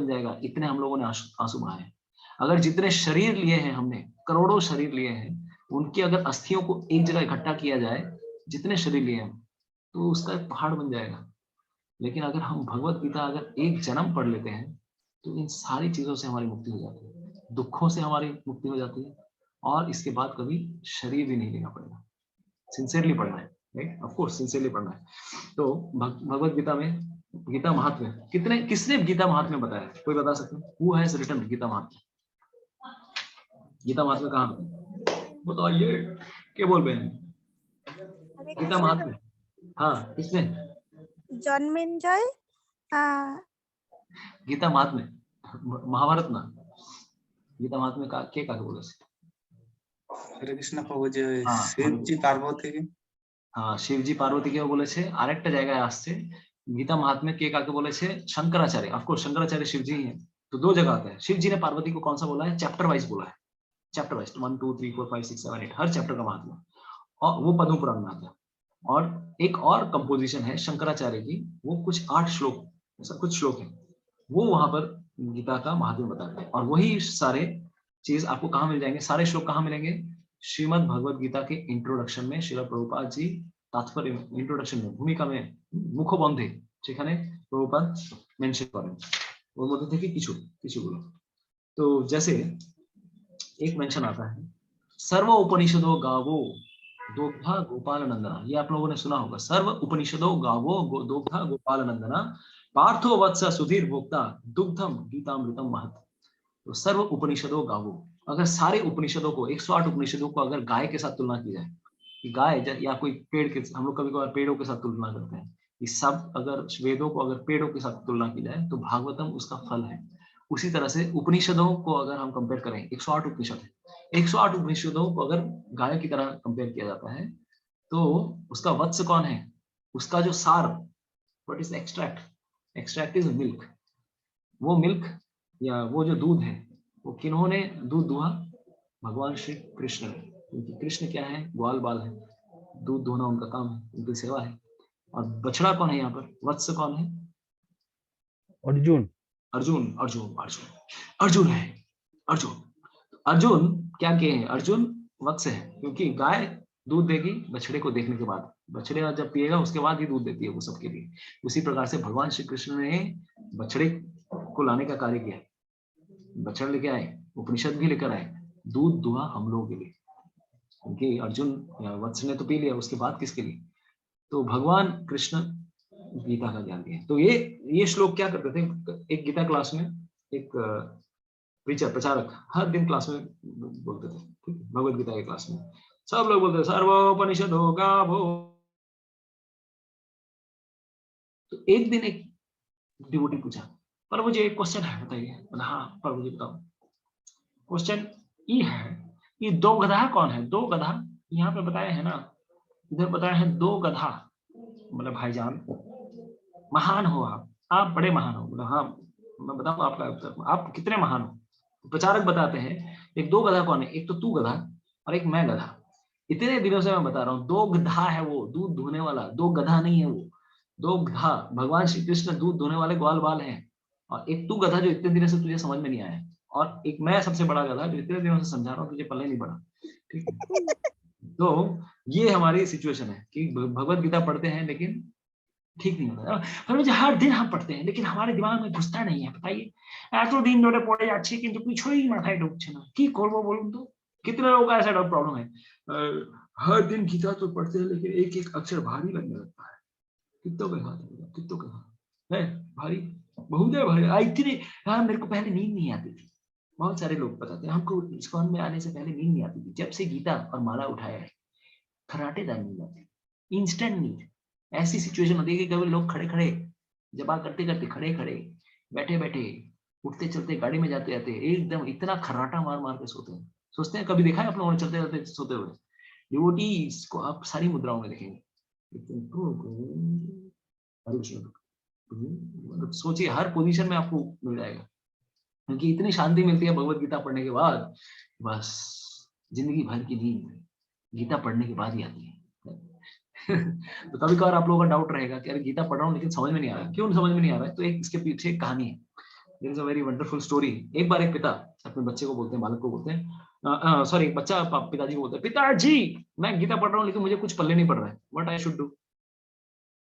जाएगा, इतने हम लोगों ने आंसू बहाए। अगर जितने शरीर लिए हैं हमने, करोड़ों शरीर लिए हैं, उनकी अगर अस्थियों को एक जगह इकट्ठा किया जाए, जितने शरीर लिए हैं, तो उसका एक पहाड़ बन जाएगा। लेकिन अगर हम भगवत गीता अगर एक जन्म पढ़ लेते हैं, तो इन सारी चीजों से हमारी मुक्ति हो जाती है, दुखों से हमारी मुक्ति हो जाती है, और इसके बाद कभी शरीर भी नहीं लेना पड़ेगा। सिंसियरली पढ़ना है, राइट? ऑफ कोर्स सिंसियरली पढ़ना है। तो भगवत गीता में गीता महात्म्य किसने गीता महात्म्य बताया, कोई बता सकते हैं? हु हैज रिटन गीता महात्म्य? गीता महात्म्य कहाँ बताइए, क्या बोल रहे हैं? गीता महात्म्य, हाँ किसने? जन्मेंजय गीता महात्म्य महाभारत ना, गीता महात्म्य का के काके बोले? हरे कृष्ण प्रभु जी, शिवजी पार्वती, हाँ शिवजी पार्वती के बोले छे। आरेकटा জায়গায় আসছে गीता महात्म्य के काके बोले छे? शंकराचार्य। ऑफ कोर्स शंकराचार्य शिवजी ही है, तो दो जगह आता है। शिवजी ने पार्वती को कौन सा बोला है? चैप्टर वाइज बोला है, चैप्टर वाइज 1 2 3 4 5 6 7 8 हर चैप्टर का महात्म्य, और वो पद्म पुराण में आता है। और एक और कंपोजिशन है शंकराचार्य की, वो कुछ 8 श्लोक, ऐसा कुछ श्लोक है, वो वहां पर गीता का महात्म्य बताते हैं। और वही सारे चीज आपको कहाँ मिल जाएंगे, सारे श्लोक कहाँ मिलेंगे? श्रीमद् भगवद गीता के इंट्रोडक्शन में श्रील प्रभुपाद जी तात्पर्य इंट्रोडक्शन में भूमिका में मुखबंधे সেখানে प्रभुपाद मेंशन करें, ওর মধ্যে থেকে কিছুগুলো। तो जैसे एक मेंशन आता है, सर्व उपनिषदों गावो दोग्धा गोपाल नंदना, ये आप लोगों ने सुना होगा। सर्व उपनिषदों गावो दोग्धा गोपाल नंदना, पार्थो वत्स सुधीर भोक्ता दुग्धम गीतामृतम महत्। तो सर्व उपनिषदों गावो, अगर सारे उपनिषदों को 108 उपनिषदों को अगर गाय के साथ तुलना की जाए, कि गाय या कोई पेड़ के, हम लोग कभी कभार पेड़ों के साथ तुलना करते हैं, ये सब अगर वेदों को अगर पेड़ों के साथ तुलना की जाए तो भागवतम उसका फल है। उसी तरह से उपनिषदों को अगर हम कंपेयर करें, 108 उपनिषद है, 108 उपनिषदों को अगर गाय की तरह कंपेयर किया जाता है, तो उसका वत्स कौन है? उसका जो सार, what is extract? Extract is milk. वो मिल्क या वो जो दूध है, वो किन्होंने दूध दुहा? भगवान श्री कृष्ण ने, क्योंकि कृष्ण क्या है, ग्वाल बाल है, दूध धोना उनका काम है, उनकी सेवा है। और बछड़ा कौन है यहाँ पर, वत्स कौन है, अर्जुन। अर्जुन। अर्जुन अर्जुन अर्जुन है, अर्जुन। अर्जुन क्या किए हैं, अर्जुन वत्स है, क्योंकि गाय दूध देगी बछड़े को देखने के बाद, बछड़े जब पिएगा उसके बाद ही दूध देती है वो सबके लिए। उसी प्रकार से भगवान श्री कृष्ण ने बछड़े को लाने का कार्य किया, बछड़ा लेके आए, उपनिषद भी लेकर आए, दूध दुआ हम लोगों के लिए, क्योंकि अर्जुन वत्स ने तो पी लिया, उसके बाद किसके लिए। तो भगवान कृष्ण गीता का ज्ञान दिया। तो ये श्लोक क्या करते थे, एक गीता क्लास में एक प्रचारक हर दिन क्लास में बोलते थे, ठीक है, भगवत गीता की क्लास में सब लोग बोलते थे सर्वोपनिषदो गावो। तो एक दिन एक डिवोटी पूछा, पर मुझे एक क्वेश्चन है बताइए। हाँ पर मुझे बताओ। क्वेश्चन ये है कि दो गधा कौन है, दो गधा यहाँ पे बताया है ना, इधर बताया है दो गधा, मतलब भाईजान महान हो आप बड़े महान हो। मतलब हाँ मैं बताऊँ आपका उत्तर, आप कितने महान हो। प्रचारक बताते हैं एक दो गधा कौन है, एक तो तू गधा और एक मैं गधा। इतने दिनों से मैं बता रहा हूँ, दो गधा है वो, दूध धोने वाला, दो गधा नहीं है वो, दो गधा। भगवान श्री कृष्ण दूध धोने वाले ग्वाल बाल हैं, और एक तू गधा जो इतने दिनों से तुझे समझ में नहीं आया, और एक मैं सबसे बड़ा गधा जो इतने दिनों से समझा रहा हूँ, तुझे पल्ले नहीं पड़ा, ठीक है। तो ये हमारी सिचुएशन है कि भगवत गीता पढ़ते हैं लेकिन ठीक नहीं होता। और मुझे हर दिन हम पढ़ते हैं लेकिन हमारे दिमाग में घुसता नहीं है। बताइए, এত দিন ধরে পড়ে যাচ্ছি কিন্তু কিছুই মাথায় ঢুকছে না, কি করব বলুন तो। कितने लोगों का ऐसा प्रॉब्लम है, हर दिन गीता तो पढ़ते हैं लेकिन एक एक अक्षर भारी लगने लगता है। कितनों के हाथ कितनों के हाथ है भारी, बहुत है भारी। इतनी हाँ, मेरे को पहले नींद नहीं आती थी। बहुत सारे लोग बताते हैं हमको इस्कॉन में आने से पहले नींद नहीं आती थी, जब से गीता और माला उठाया है खराटेदार नींद आती, इंस्टेंट नींद। ऐसी सिचुएशन होती है कि कभी लोग खड़े खड़े जबा करते करते, खड़े खड़े, बैठे बैठे, उठते चलते, गाड़ी में जाते जाते एकदम इतना खर्राटा मार मार के सोते हैं। सोचते हैं, कभी देखा है आप लोगों ने चलते जाते सोते हुए डिवोटीज को? आप सारी मुद्राओं में देखेंगे, मतलब सोचिए हर पोजीशन में आपको मिल जाएगा, क्योंकि इतनी शांति मिलती है भगवत गीता पढ़ने के बाद। बस जिंदगी भर की नींद गीता पढ़ने के बाद ही आती है। तो कभी कभार आप लोगों का डाउट रहेगा कि अरे गीता पढ़ रहा हूँ लेकिन समझ में नहीं आ रहा है, क्यों समझ में नहीं आ रहा है? तो एक इसके पीछे एक कहानी है। There is a very wonderful story. एक बार एक पिता अपने बच्चे को बोलते हैं, बालक को बोलते हैं, सॉरी एक बच्चा पिताजी को बोलता है, पिताजी मैं गीता पढ़ रहा हूँ लेकिन मुझे कुछ पल्ले नहीं पड़ रहा है, व्हाट आई शुड डू।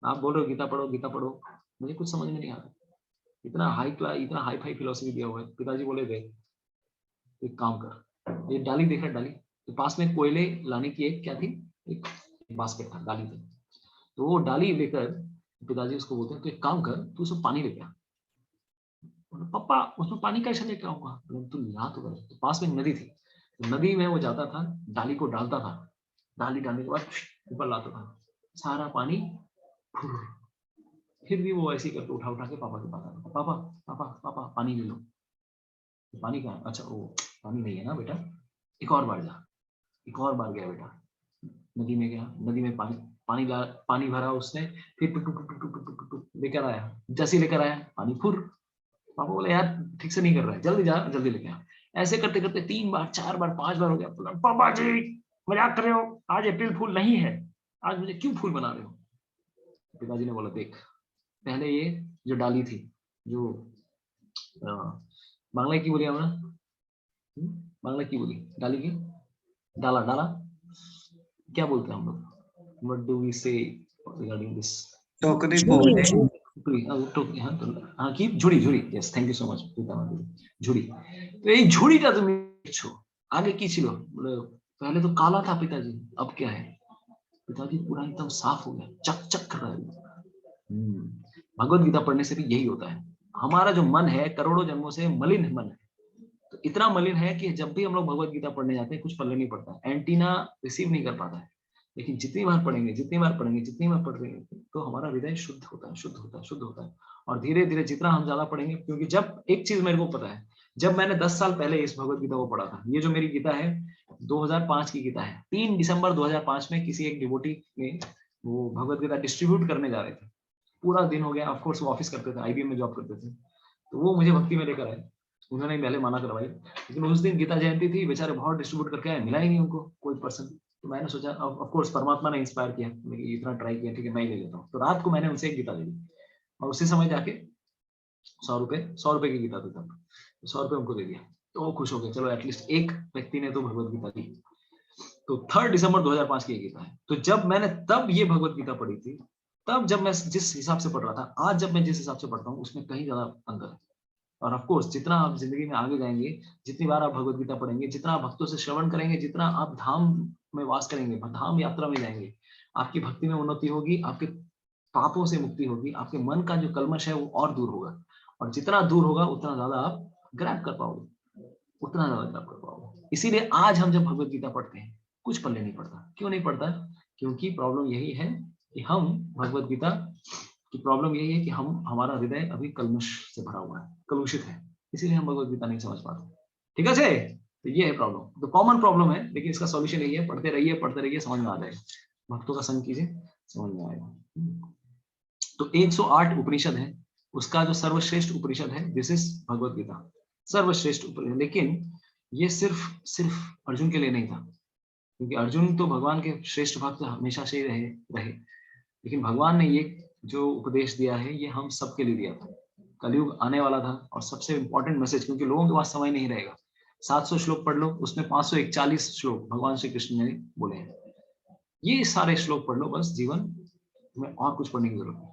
आप बोल रहे हो गीता पढ़ो, मुझे कुछ समझ में नहीं आ रहा है। इतना हाई क्लास, इतना हाई फाई फिलोसफी दिया हुआ है। पिताजी बोले थे एक काम कर, ये डाली देख रहा, डाली तो पास में कोयले लाने की एक क्या थी, एक बास्केट था, डाली थी। तो वो डाली लेकर पिताजी उसको बोलते हैं तो एक काम कर, तू उसमें पानी लेके आ। पापा उसमें पानी कैसे लेके आऊंगा? तू ला तो कर। तो पास में नदी थी, तो नदी में वो जाता था, डाली को डालता था, डाली डालने के बाद ऊपर लाता था, सारा पानी फिर भी वो ऐसे ही करके उठा के पापा के पास आता था, पापा पापा पापा पानी ले लो। पानी कहाँ? अच्छा वो पानी नहीं है ना बेटा, एक और बार जा। एक और बार गया बेटा, नदी में गया, नदी में पानी भरा उसने, फिर लेकर आया, जैसे लेकर आया पानी फुर। पापा बोले यार ठीक से नहीं कर रहा है, जल्दी जा, जल्दी लेके आ। ऐसे करते करते 3 बार 4 बार 5 बार हो गया। बोला पापा जी मजाक कर रहे हो, आज अप्रैल फूल नहीं है, आज मुझे क्यों फूल बना रहे हो? पिताजी ने बोला देख, पहले ये जो डाली थी, जो बांग्ला की बोली हमरा, बांग्ला की बोली डाली की, डाला डाला क्या बोलते हैं हम लोग, what do we say regarding this? टोकरी हाँ की झुड़ी, yes thank you so much झुड़ी। तो ये झुड़ीটা তুমি দেখছো, आगे की ছিল, पहले तो काला था पिताजी, अब क्या है? पिताजी पूरा एकदम साफ हो गया, चक कर रहा है। भगवत गीता पढ़ने से भी यही होता है। हमारा जो मन है करोड़ों जन्मों से मलिन मन है, तो इतना मलिन है कि जब भी हम लोग भगवत गीता पढ़ने जाते हैं कुछ पल्ले नहीं पड़ता, एंटीना रिसीव नहीं कर पाता है। लेकिन जितनी बार पढ़ेंगे तो हमारा हृदय शुद्ध होता है। और धीरे धीरे जितना हम ज्यादा पढ़ेंगे, क्योंकि जब एक चीज मेरे को पता है, जब मैंने 10 साल पहले इस भगवत गीता को पढ़ा था, ये जो मेरी गीता है 2005 की गीता है। 3 दिसंबर 2005 में किसी एक डिवोटी ने वो भगवत गीता डिस्ट्रीब्यूट करने जा रहे थे, पूरा दिन हो गया। ऑफकोर्स वो ऑफिस करते थे, IBM में जॉब करते थे, तो वो मुझे भक्ति में लेकर आए। उन्होंने पहले माना करवाई, लेकिन उस दिन गीता जयंती थी, बेचारे बहुत डिस्ट्रीब्यूट करके आए, मिला ही नहीं उनको कोई पर्सन। तो मैंने सोचा, ऑफ कोर्स परमात्मा ने इंस्पायर किया, मैंने इतना ट्राई किया, ठीक है मैं ही ले लेता हूँ। तो रात को मैंने उनसे एक गीता ले ली और उसी समय जाके 100 रुपए की गीता थी तब, 100 रुपए उनको दे दिया। तो वो खुश हो गए, चलो एटलीस्ट एक व्यक्ति ने तो भगवत गीता दी। तो 3 दिसंबर 2005 की ये गीता है। तो जब मैंने तब ये भगवत गीता पढ़ी थी, तब जब मैं जिस हिसाब से पढ़ रहा था, आज जब मैं जिस हिसाब से पढ़ता हूँ उसमें कहीं ज्यादा अंतर है। और ऑफ कोर्स जितना आप जिंदगी में आगे जाएंगे, जितनी बार आप भगवत गीता पढ़ेंगे, जितना आप भक्तों से श्रवण करेंगे, जितना आप धाम में वास करेंगे, धाम यात्रा में जाएंगे, आपकी भक्ति में उन्नति होगी, आपके पापों से मुक्ति होगी, आपके मन का जो कल्मश है वो और दूर होगा। और जितना दूर होगा उतना ज्यादा आप ग्रैब कर पाओगे, उतना ज्यादा ग्रैब कर पाओगे। इसीलिए आज हम जब भगवत गीता पढ़ते हैं, कुछ पल्ले नहीं पड़ता। क्यों नहीं पड़ता? क्योंकि प्रॉब्लम यही है कि हम भगवत गीता की प्रॉब्लम यही है कि हमारा हृदय अभी कल्मश से भरा हुआ है, कलुषित है, इसीलिए हम भगवत गीता नहीं समझ पाते। ठीक है जी? तो ये है प्रॉब्लम, तो कॉमन प्रॉब्लम है, लेकिन इसका सॉल्यूशन यही है, पढ़ते रहिए, समझ में आ जाएगा। भक्तों का संग कीजिए, समझ में आएगा। तो 108 उपनिषद है, उसका जो सर्वश्रेष्ठ उपनिषद है दिस इज भगवत गीता, सर्वश्रेष्ठ उपनिषद। लेकिन ये सिर्फ अर्जुन के लिए नहीं था, क्योंकि अर्जुन तो भगवान के श्रेष्ठ भक्त हमेशा से रहे, लेकिन भगवान ने ये जो उपदेश दिया है ये हम सबके लिए दिया था। कलयुग आने वाला था और सबसे इंपॉर्टेंट मैसेज, क्योंकि लोगों के पास समय नहीं रहेगा। 700 श्लोक पढ़ लो, उसमें 541 श्लोक भगवान श्री कृष्ण ने बोले हैं। ये सारे श्लोक पढ़ लो, बस जीवन में और कुछ पढ़ने की जरूरत नहीं।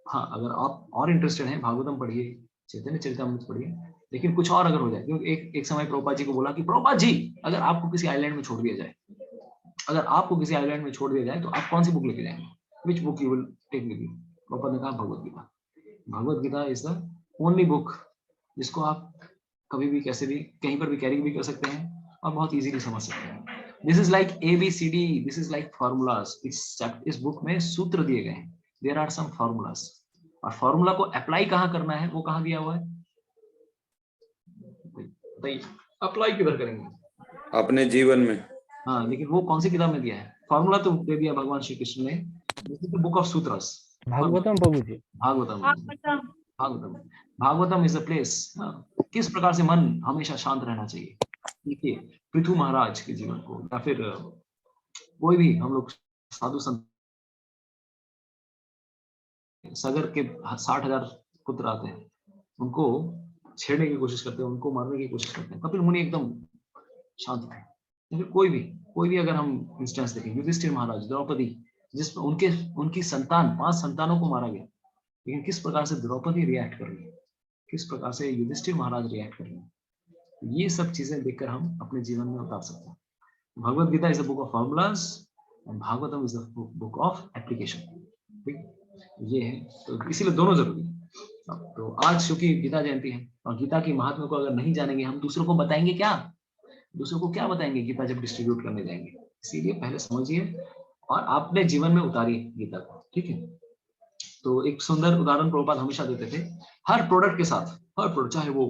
हाँ, अगर आप और इंटरेस्टेड हैं, भागवतम पढ़िए, चैतन्य चरितामृत पढ़िए, लेकिन कुछ और अगर हो जाए, क्योंकि एक समय प्रभुपाद जी को बोला कि प्रभुपाद जी अगर आपको किसी आइलैंड में छोड़ दिया जाए, तो आप कौन सी बुक लेके जाएंगे? Which book you will take with you? Prabhupada ने कहा Bhagavat Gita. Bhagavat Gita is the only book जिसको आप कभी भी कैसे भी कहीं पर भी कैरी भी कर सकते हैं और बहुत इजीली समझ सकते हैं। This is like ABCD, this is like formulas. इस बुक में सूत्र दिए गए हैं, देयर आर सम फॉर्मूलाज, और फॉर्मूला को अप्लाई कहाँ करना है वो कहाँ दिया हुआ है? बताइए, अप्लाई किधर करेंगे? अपने जीवन में। हाँ, लेकिन वो कौन सी किताब में दिया है? फॉर्मूला तो दे दिया भगवान श्री कृष्ण ने, this is the book of sutras, Bhagavatam प्रभु जी। Bhagavatam is a place. किस प्रकार से मन हमेशा शांत रहना चाहिए। देखिए पृथु महाराज के जीवन को, या फिर कोई भी हम लोग साधु संत, सगर के 60,000 पुत्र आते हैं, उनको छेड़ने की कोशिश करते हैं, उनको मारने की कोशिश करते हैं। कपिल मुनि एकदम शांत थे। या फिर कोई भी अगर हम इंस्टेंस देखें, युधिष्ठिर महाराज, द्रौपदी, जिस उनकी संतान 5 संतानों को मारा गया, लेकिन किस प्रकार से द्रौपदी रिएक्ट कर रही है, किस प्रकार से युधिष्ठिर महाराज रिएक्ट कर रहे हैं, ये सब चीजें देखकर हम अपने जीवन में उतार सकते हैं। Bhagavat Gita is the book of formulas and Bhagavatam is the book of application. ठीक, ये है, तो इसीलिए दोनों जरूरी है। तो आज क्योंकि गीता जयंती है और गीता की महात्मा को अगर नहीं जानेंगे, हम दूसरों को बताएंगे क्या? दूसरों को क्या बताएंगे गीता जब डिस्ट्रीब्यूट करने जाएंगे? इसीलिए पहले समझिए और अपने जीवन में उतारिए गीता को। ठीक है, तो एक सुंदर उदाहरण प्रभुपाद हमेशा देते थे, हर प्रोडक्ट के साथ, हर प्रोडक्ट, चाहे वो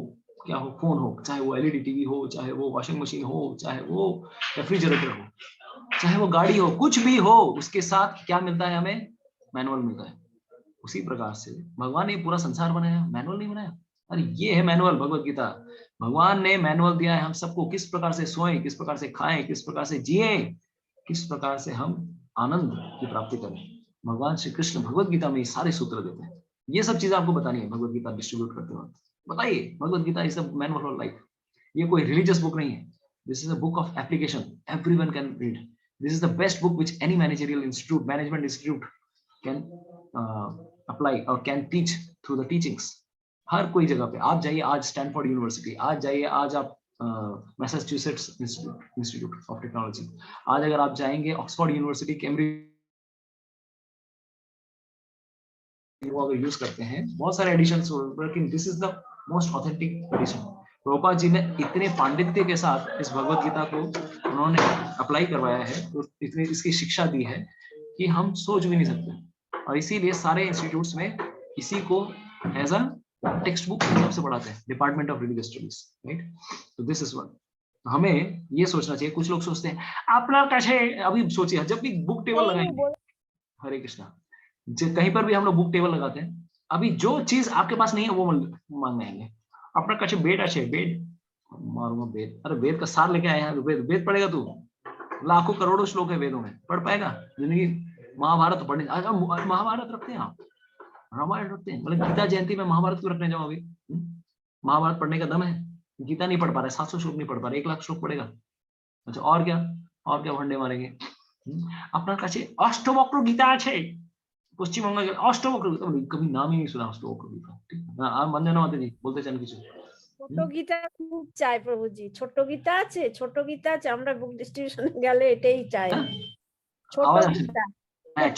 क्या हो, फोन हो, चाहे वो LED टीवी हो, चाहे वो वॉशिंग मशीन हो, चाहे वो रेफ्रिजरेटर हो, चाहे वो गाड़ी हो, कुछ भी हो, उसके साथ क्या मिलता है? हमें मैनुअल मिलता है। उसी प्रकार से भगवान ने पूरा संसार बनाया, मैनुअल नहीं बनाया। अरे ये है मैनुअल, भगवत गीता। भगवान ने मैनुअल दिया है हम सबको, किस प्रकार से सोएं, किस प्रकार से खाएं, किस प्रकार से जिए, किस प्रकार से हम आनंद की प्राप्ति करें। भगवान श्री कृष्ण भगवत गीता में ये सारे सूत्र देते हैं। ये सब चीजें आपको बतानी है भगवत गीता डिस्ट्रीब्यूट करते वक्त। बताइए, Bhagavat Gita is a manual for life. ये कोई रिलीजियस बुक नहीं है, this is a book of application, everyone can read. This is the best book which any managerial institute, management institute can apply और can teach through the teachings. हर कोई जगह पे आप जाइए, आज स्टैनफोर्ड यूनिवर्सिटी, आज जाइए, आज आप मैसाचुसेट्स इंस्टीट्यूट ऑफ टेक्नोलॉजी, आज अगर आप जाएंगे ऑक्सफोर्ड यूनिवर्सिटी, कैम्ब्रिज, वो अगर यूज करते हैं, बहुत सारे एडिशंस, लेकिन this is the most authentic edition. Prabhupada ji ने इतने पांडित्य के साथ इस भगवत गीता को उन्होंने अप्लाई करवाया है, तो इतनी इसकी शिक्षा दी है कि हम सोच भी नहीं सकते। और इसीलिए सारे इंस्टीट्यूट्स में इसी को एज अ टेक्स्ट बुक सबसे पढ़ाते हैं, department of religious studies, right. तो दिस इज वन, हमें ये सोचना चाहिए। कुछ लोग सोचते हैं आप लोग कैसे, अभी सोचिए जब भी बुक टेबल लगाएंगे, हरे कृष्णा, कहीं पर भी हम लोग बुक टेबल लगाते हैं, अभी जो चीज आपके पास नहीं है वो मांगने आएंगे, আপনার কাছে বেড আছে, বেड मारूंगा वेद, अरे वेद का सार लेके आए हैं, वेद वेद पढ़ेगा तू, लाखों करोड़ों श्लोक है वेदों में, पढ़ पाएगा जिंदगी? महाभारत पढ़ने, महाभारत रखते हैं आप, रामायण रखते हैं, मतलब गीता जयंती में महाभारत क्यों रखने जाओ अभी? महाभारत पढ़ने का दम है? गीता नहीं पढ़ पा रहे, 700 श्लोक नहीं पढ़ पा रहे, 1 लाख श्लोक पढ़ेगा। अच्छा और क्या भंडे मारेंगे? अपना काছে अष्टवक्र गीता আছে পশ্চিমবঙ্গে, अष्टवक्र गीता कभी नाम ही नहीं सुना अष्टवक्र गीता। ठीक है, आप मंजना माता जी बोलते चान কিছু? ছোট গীতা খুব চাই প্রভুজি, ছোট গীতা আছে, ছোট গীতা আছে, আমরা বুক ডিস্ট্রিবিউশনে গেলে এটাই চাই, ছোট আওয়াজ আসে। গীতা। হ্যাঁ,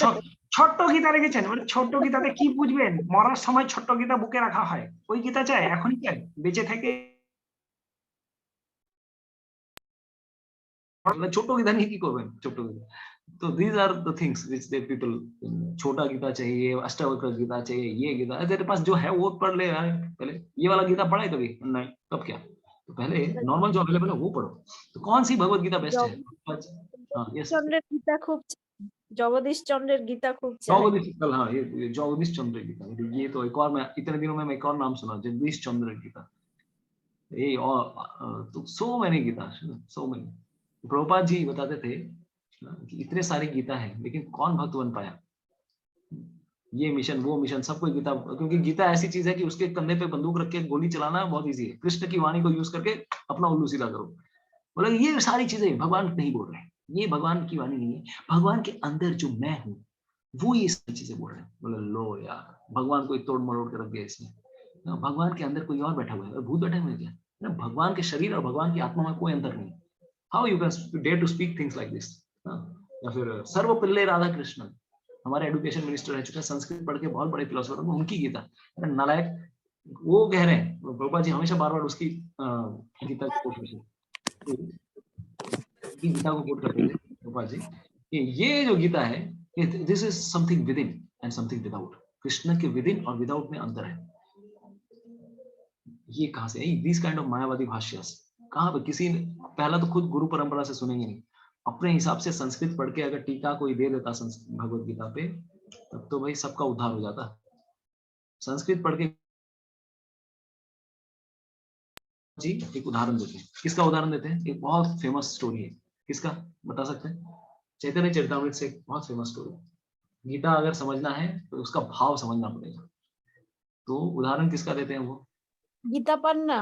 ছোট্ট গীতা রেখেছেন, মানে ছোট্ট গীতাতে কি বুঝবেন? মরার সময় ছোট্ট গীতা বুকে রাখা হয়, ওই গীতা চাই? এখনই চাই? বেঁচে থেকে ছোট্ট গীতা নিয়ে কি করবেন? ছোট্ট গীতা तो these are the things which the people, छोटा गीता चाहिए, अष्टावक्र गीता चाहिए, ये गीता तेरे पास जो है वो पढ़ ले यार, पहले ये वाला गीता पढ़ा है कभी? नहीं, तब क्या? तो पहले नॉर्मल जो अवेलेबल है वो पढ़ो। तो कौन सी भगवत गीता बेस्ट है? हाँ, यस, চন্দ্রের গীতা খুব চাই, জগদীশ চন্দ্রের गीता खूब चाय। जगदीश कल, हाँ ये जगदीश चंद्र गीता, ये तो एक और, मैं इतने दिनों में एक और नाम सुना, जगदीश चंद्र गीता, ये और तो so many Gita, so many. Prabhupada ji बताते थे कि इतने सारे गीता है लेकिन कौन भक्त बन पाया? ये मिशन वो मिशन सब कोई गीता, क्योंकि गीता ऐसी चीज है कि उसके कंधे पे बंदूक रख के गोली चलाना बहुत इजी है, कृष्ण की वाणी को यूज करके अपना उल्लू सीधा करो। बोले ये सारी चीजें भगवान नहीं बोल रहे, ये भगवान की वाणी नहीं है, भगवान के अंदर जो मैं हूँ वो ये सारी चीजें बोल रहे हैं। बोले लो यार, भगवान को तोड़ मरोड़ के रख दिया इसने, भगवान के अंदर कोई और बैठा हुआ है, भूत बैठे हुए क्या? भगवान के शरीर और भगवान की आत्मा में कोई अंतर नहीं। How you can dare to speak things like this? या फिर सर्वपल्ले राधा कृष्णन, हमारे एजुकेशन मिनिस्टर रह चुके हैं, संस्कृत पढ़ के बहुत बड़े फिलोसोफर, उनकी गीता, नालायक वो कह रहे हैं, प्रभुपाद जी हमेशा बार बार उसकी गीता को कोट करते थे, प्रभुपाद जी कि ये जो गीता है, this is something with in and something without. Krishna के विद इन और विदाउट में अंतर है। ये कहां से? दिस काइंड ऑफ मायावादी भाष्यस कहां पे? किसी पहला तो खुद गुरु परंपरा से सुनेंगे नहीं, अपने हिसाब से संस्कृत पढ़ के अगर टीका कोई दे देता भगवत गीता पे, तब तो भाई सबका उद्धार हो जाता। संस्कृत पढ़ के जी एक उदाहरण देते हैं, किसका उदाहरण देते हैं? एक बहुत फेमस स्टोरी है, किसका बता सकते हैं? चैतन्य चरितामृत से एक बहुत फेमस स्टोरी। गीता अगर समझना है तो उसका भाव समझना पड़ेगा। तो उदाहरण किसका देते हैं वो? गीता पढ़ना,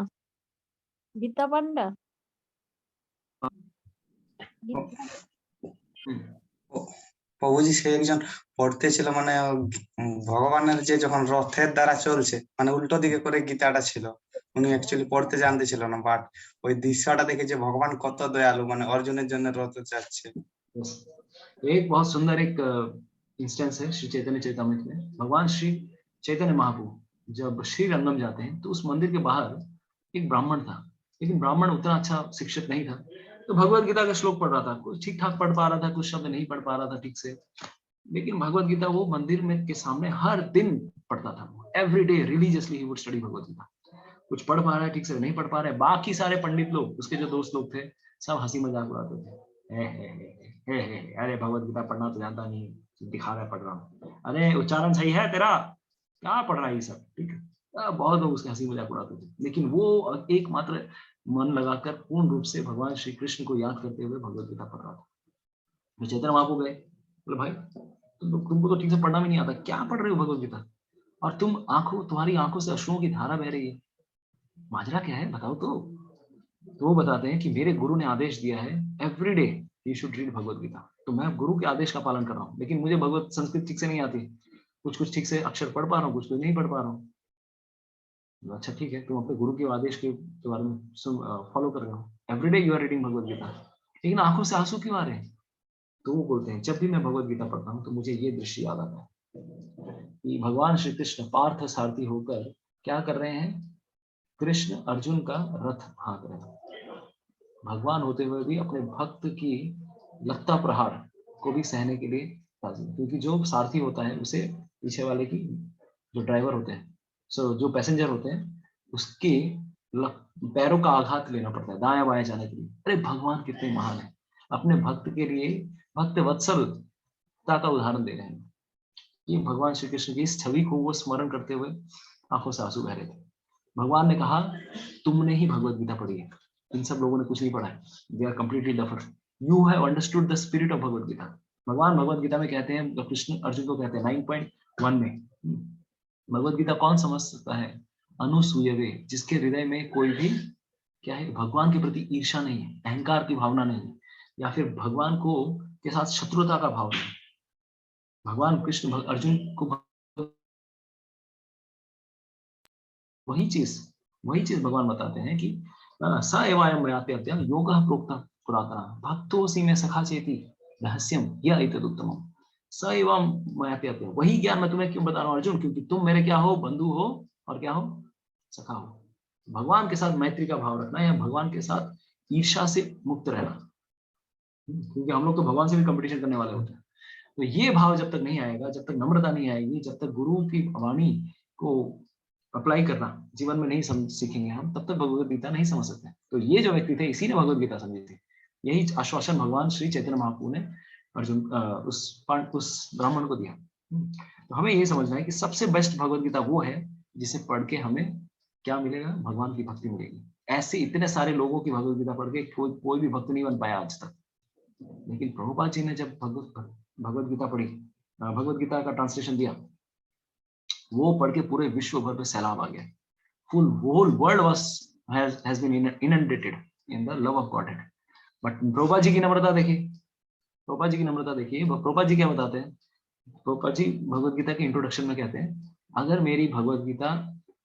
गीता पढ़ना, প্রভুজি সে একজন পড়তে ছিল, মানে ভগবানের যে যখন রথের দ্বারা চলছে, মানে উল্টো দিকে করে গীতাটা ছিল, উনি অ্যাকচুয়ালি পড়তে জানতে ছিল না, বাট ওই দৃশ্যটা দেখে যে ভগবান কত দয়ালু, মানে অর্জুনের জন্য রথ চাচ্ছে। एक बहुत सुंदर एक इंस्टेंस है श्री चैतन्य चरितामृत में। भगवान श्री चैतन्य महाप्रभु जब श्री रंगम जाते हैं तो उस मंदिर के बाहर एक ब्राह्मण था, लेकिन ब्राह्मण उतना अच्छा शिक्षक नहीं था, तो भगवत गीता का श्लोक पढ़ रहा था, कुछ ठीक ठाक पढ़ पा रहा था, कुछ शब्द नहीं पढ़ पा रहा था ठीक से, लेकिन भगवत गीता वो मंदिर में के सामने हर दिन पढ़ता था। Every day religiously he would study Bhagavat Gita. कुछ पढ़ पा रहा है ठीक से, नहीं पढ़ पा रहा है, बाकी सारे पंडित लोग, उसके जो दोस्त लोग थे, सब हंसी मजाक उड़ाते थे, अरे भगवत गीता पढ़ना तो जानता नहीं, दिखा रहा है पढ़ रहा हूँ, अरे उच्चारण सही है तेरा, क्या पढ़ रहा है ये सब, ठीक है। बहुत लोग उसके हंसी मजाक उड़ाते थे, लेकिन वो एकमात्र मन लगाकर पूर्ण रूप से भगवान श्री कृष्ण को याद करते हुए भगवत गीता पढ़ रहा था। चैतन्य महाप्रभु गए, बोले भाई तुमको तो ठीक से पढ़ना भी नहीं आता, क्या पढ़ रहे हो भगवत गीता, और तुम्हारी आंखों से अश्रुओं की धारा बह रही है, माजरा क्या है बताओ तो। वो बताते हैं कि मेरे गुरु ने आदेश दिया है every day you should read Bhagavat Gita, तो मैं गुरु के आदेश का पालन कर रहा हूँ, लेकिन मुझे भगवत संस्कृत ठीक से नहीं आती, कुछ ठीक से अक्षर पढ़ पा रहा हूँ, कुछ नहीं पढ़ पा रहा हूँ। अच्छा ठीक है, तुम अपने गुरु के आदेश के बारे में फॉलो कर रहे हो, everyday you are reading Bhagavad Gita, लेकिन आंखों से आंसू क्यों आ रहे हैं? तो वो बोलते हैं जब भी मैं भगवत गीता पढ़ता हूँ तो मुझे ये दृश्य याद आता है कि भगवान श्री कृष्ण पार्थ सारथी होकर क्या कर रहे हैं? कृष्ण अर्जुन का रथ हाँक रहे हैं, भगवान होते हुए भी अपने भक्त की लत्ता प्रहार को भी सहने के लिए राजी, क्योंकि जो सारथी होता है उसे पीछे वाले की जो ड्राइवर होते हैं, जो पैसेंजर होते हैं, उसके पैरों का आघात लेना पड़ता है दायां बायां जाने के लिए। अरे भगवान कितने महान है, अपने भक्त के लिए भक्त वत्सलता का उदाहरण दे रहे हैं। ये भगवान श्री कृष्ण की इस छवि को वो स्मरण करते हुए आंखों से आंसू बह रहे थे। भगवान ने कहा तुमने ही भगवत गीता पढ़ी है, इन सब लोगों ने कुछ नहीं पढ़ा है, they are completely duffer, you have understood the spirit of भगवत गीता। भगवान भगवत गीता में कहते हैं, कृष्ण अर्जुन को कहते हैं 9.1 में, भगवत गीता कौन समझ सकता है? अनुसूयवे, जिसके हृदय में कोई भी क्या है, भगवान के प्रति ईर्ष्या नहीं है, अहंकार की भावना नहीं है, या फिर भगवान को के साथ शत्रुता का भाव नहीं। भगवान कृष्ण अर्जुन को वही चीज भगवान बताते हैं कि स एवायं मयाप्यर्थ्यं योगः प्रोक्तः पुरातनः भक्तोऽसि मे सखा चेति रहस्यम यह एतदुत्तमम्। स एवं मयाप्यर्थ्यं, वही ज्ञान मैं तुम्हें क्यों बता रहा हूँ अर्जुन, क्योंकि तुम मेरे क्या हो, बंधु हो और क्या हो, सखा हो। भगवान के साथ मैत्री का भाव रखना या भगवान के साथ ईर्ष्या से मुक्त रहना, क्योंकि हम लोग तो भगवान से भी कंपटीशन करने वाले होते हैं। तो ये भाव जब तक नहीं आएगा, जब तक नम्रता नहीं आएगी, जब तक गुरु की वाणी को अप्लाई करना जीवन में नहीं सीखेंगे हम, तब तक भगवत गीता नहीं समझ सकते। तो ये जो व्यक्ति थे, इसी ने भगवत गीता समझी थी। यही आश्वासन भगवान श्री चैतन्य महाप्रभु ने अर्जुन उस ब्राह्मण को दिया। तो हमें ये समझना है कि सबसे बेस्ट भगवत गीता वो है जिसे पढ़ के हमें क्या मिलेगा, भगवान की भक्ति मिलेगी। ऐसे इतने सारे लोगों की भगवत गीता पढ़ के कोई भी भक्त नहीं बन पाया आज तक, लेकिन प्रभुपाद जी ने जब भगवत गीता पढ़ी, भगवत गीता का ट्रांसलेशन दिया, वो पढ़ के पूरे विश्व भर पे सैलाब आ गया। Whole world has been inundated in the love of Godhead. But Prabhupada ji की नम्रता देखिए, प्रभुपाद जी की नम्रता देखिए। प्रभुपाद जी क्या बताते हैं? प्रभुपाद जी भगवत गीता के इंट्रोडक्शन में कहते हैं, अगर मेरी भगवत गीता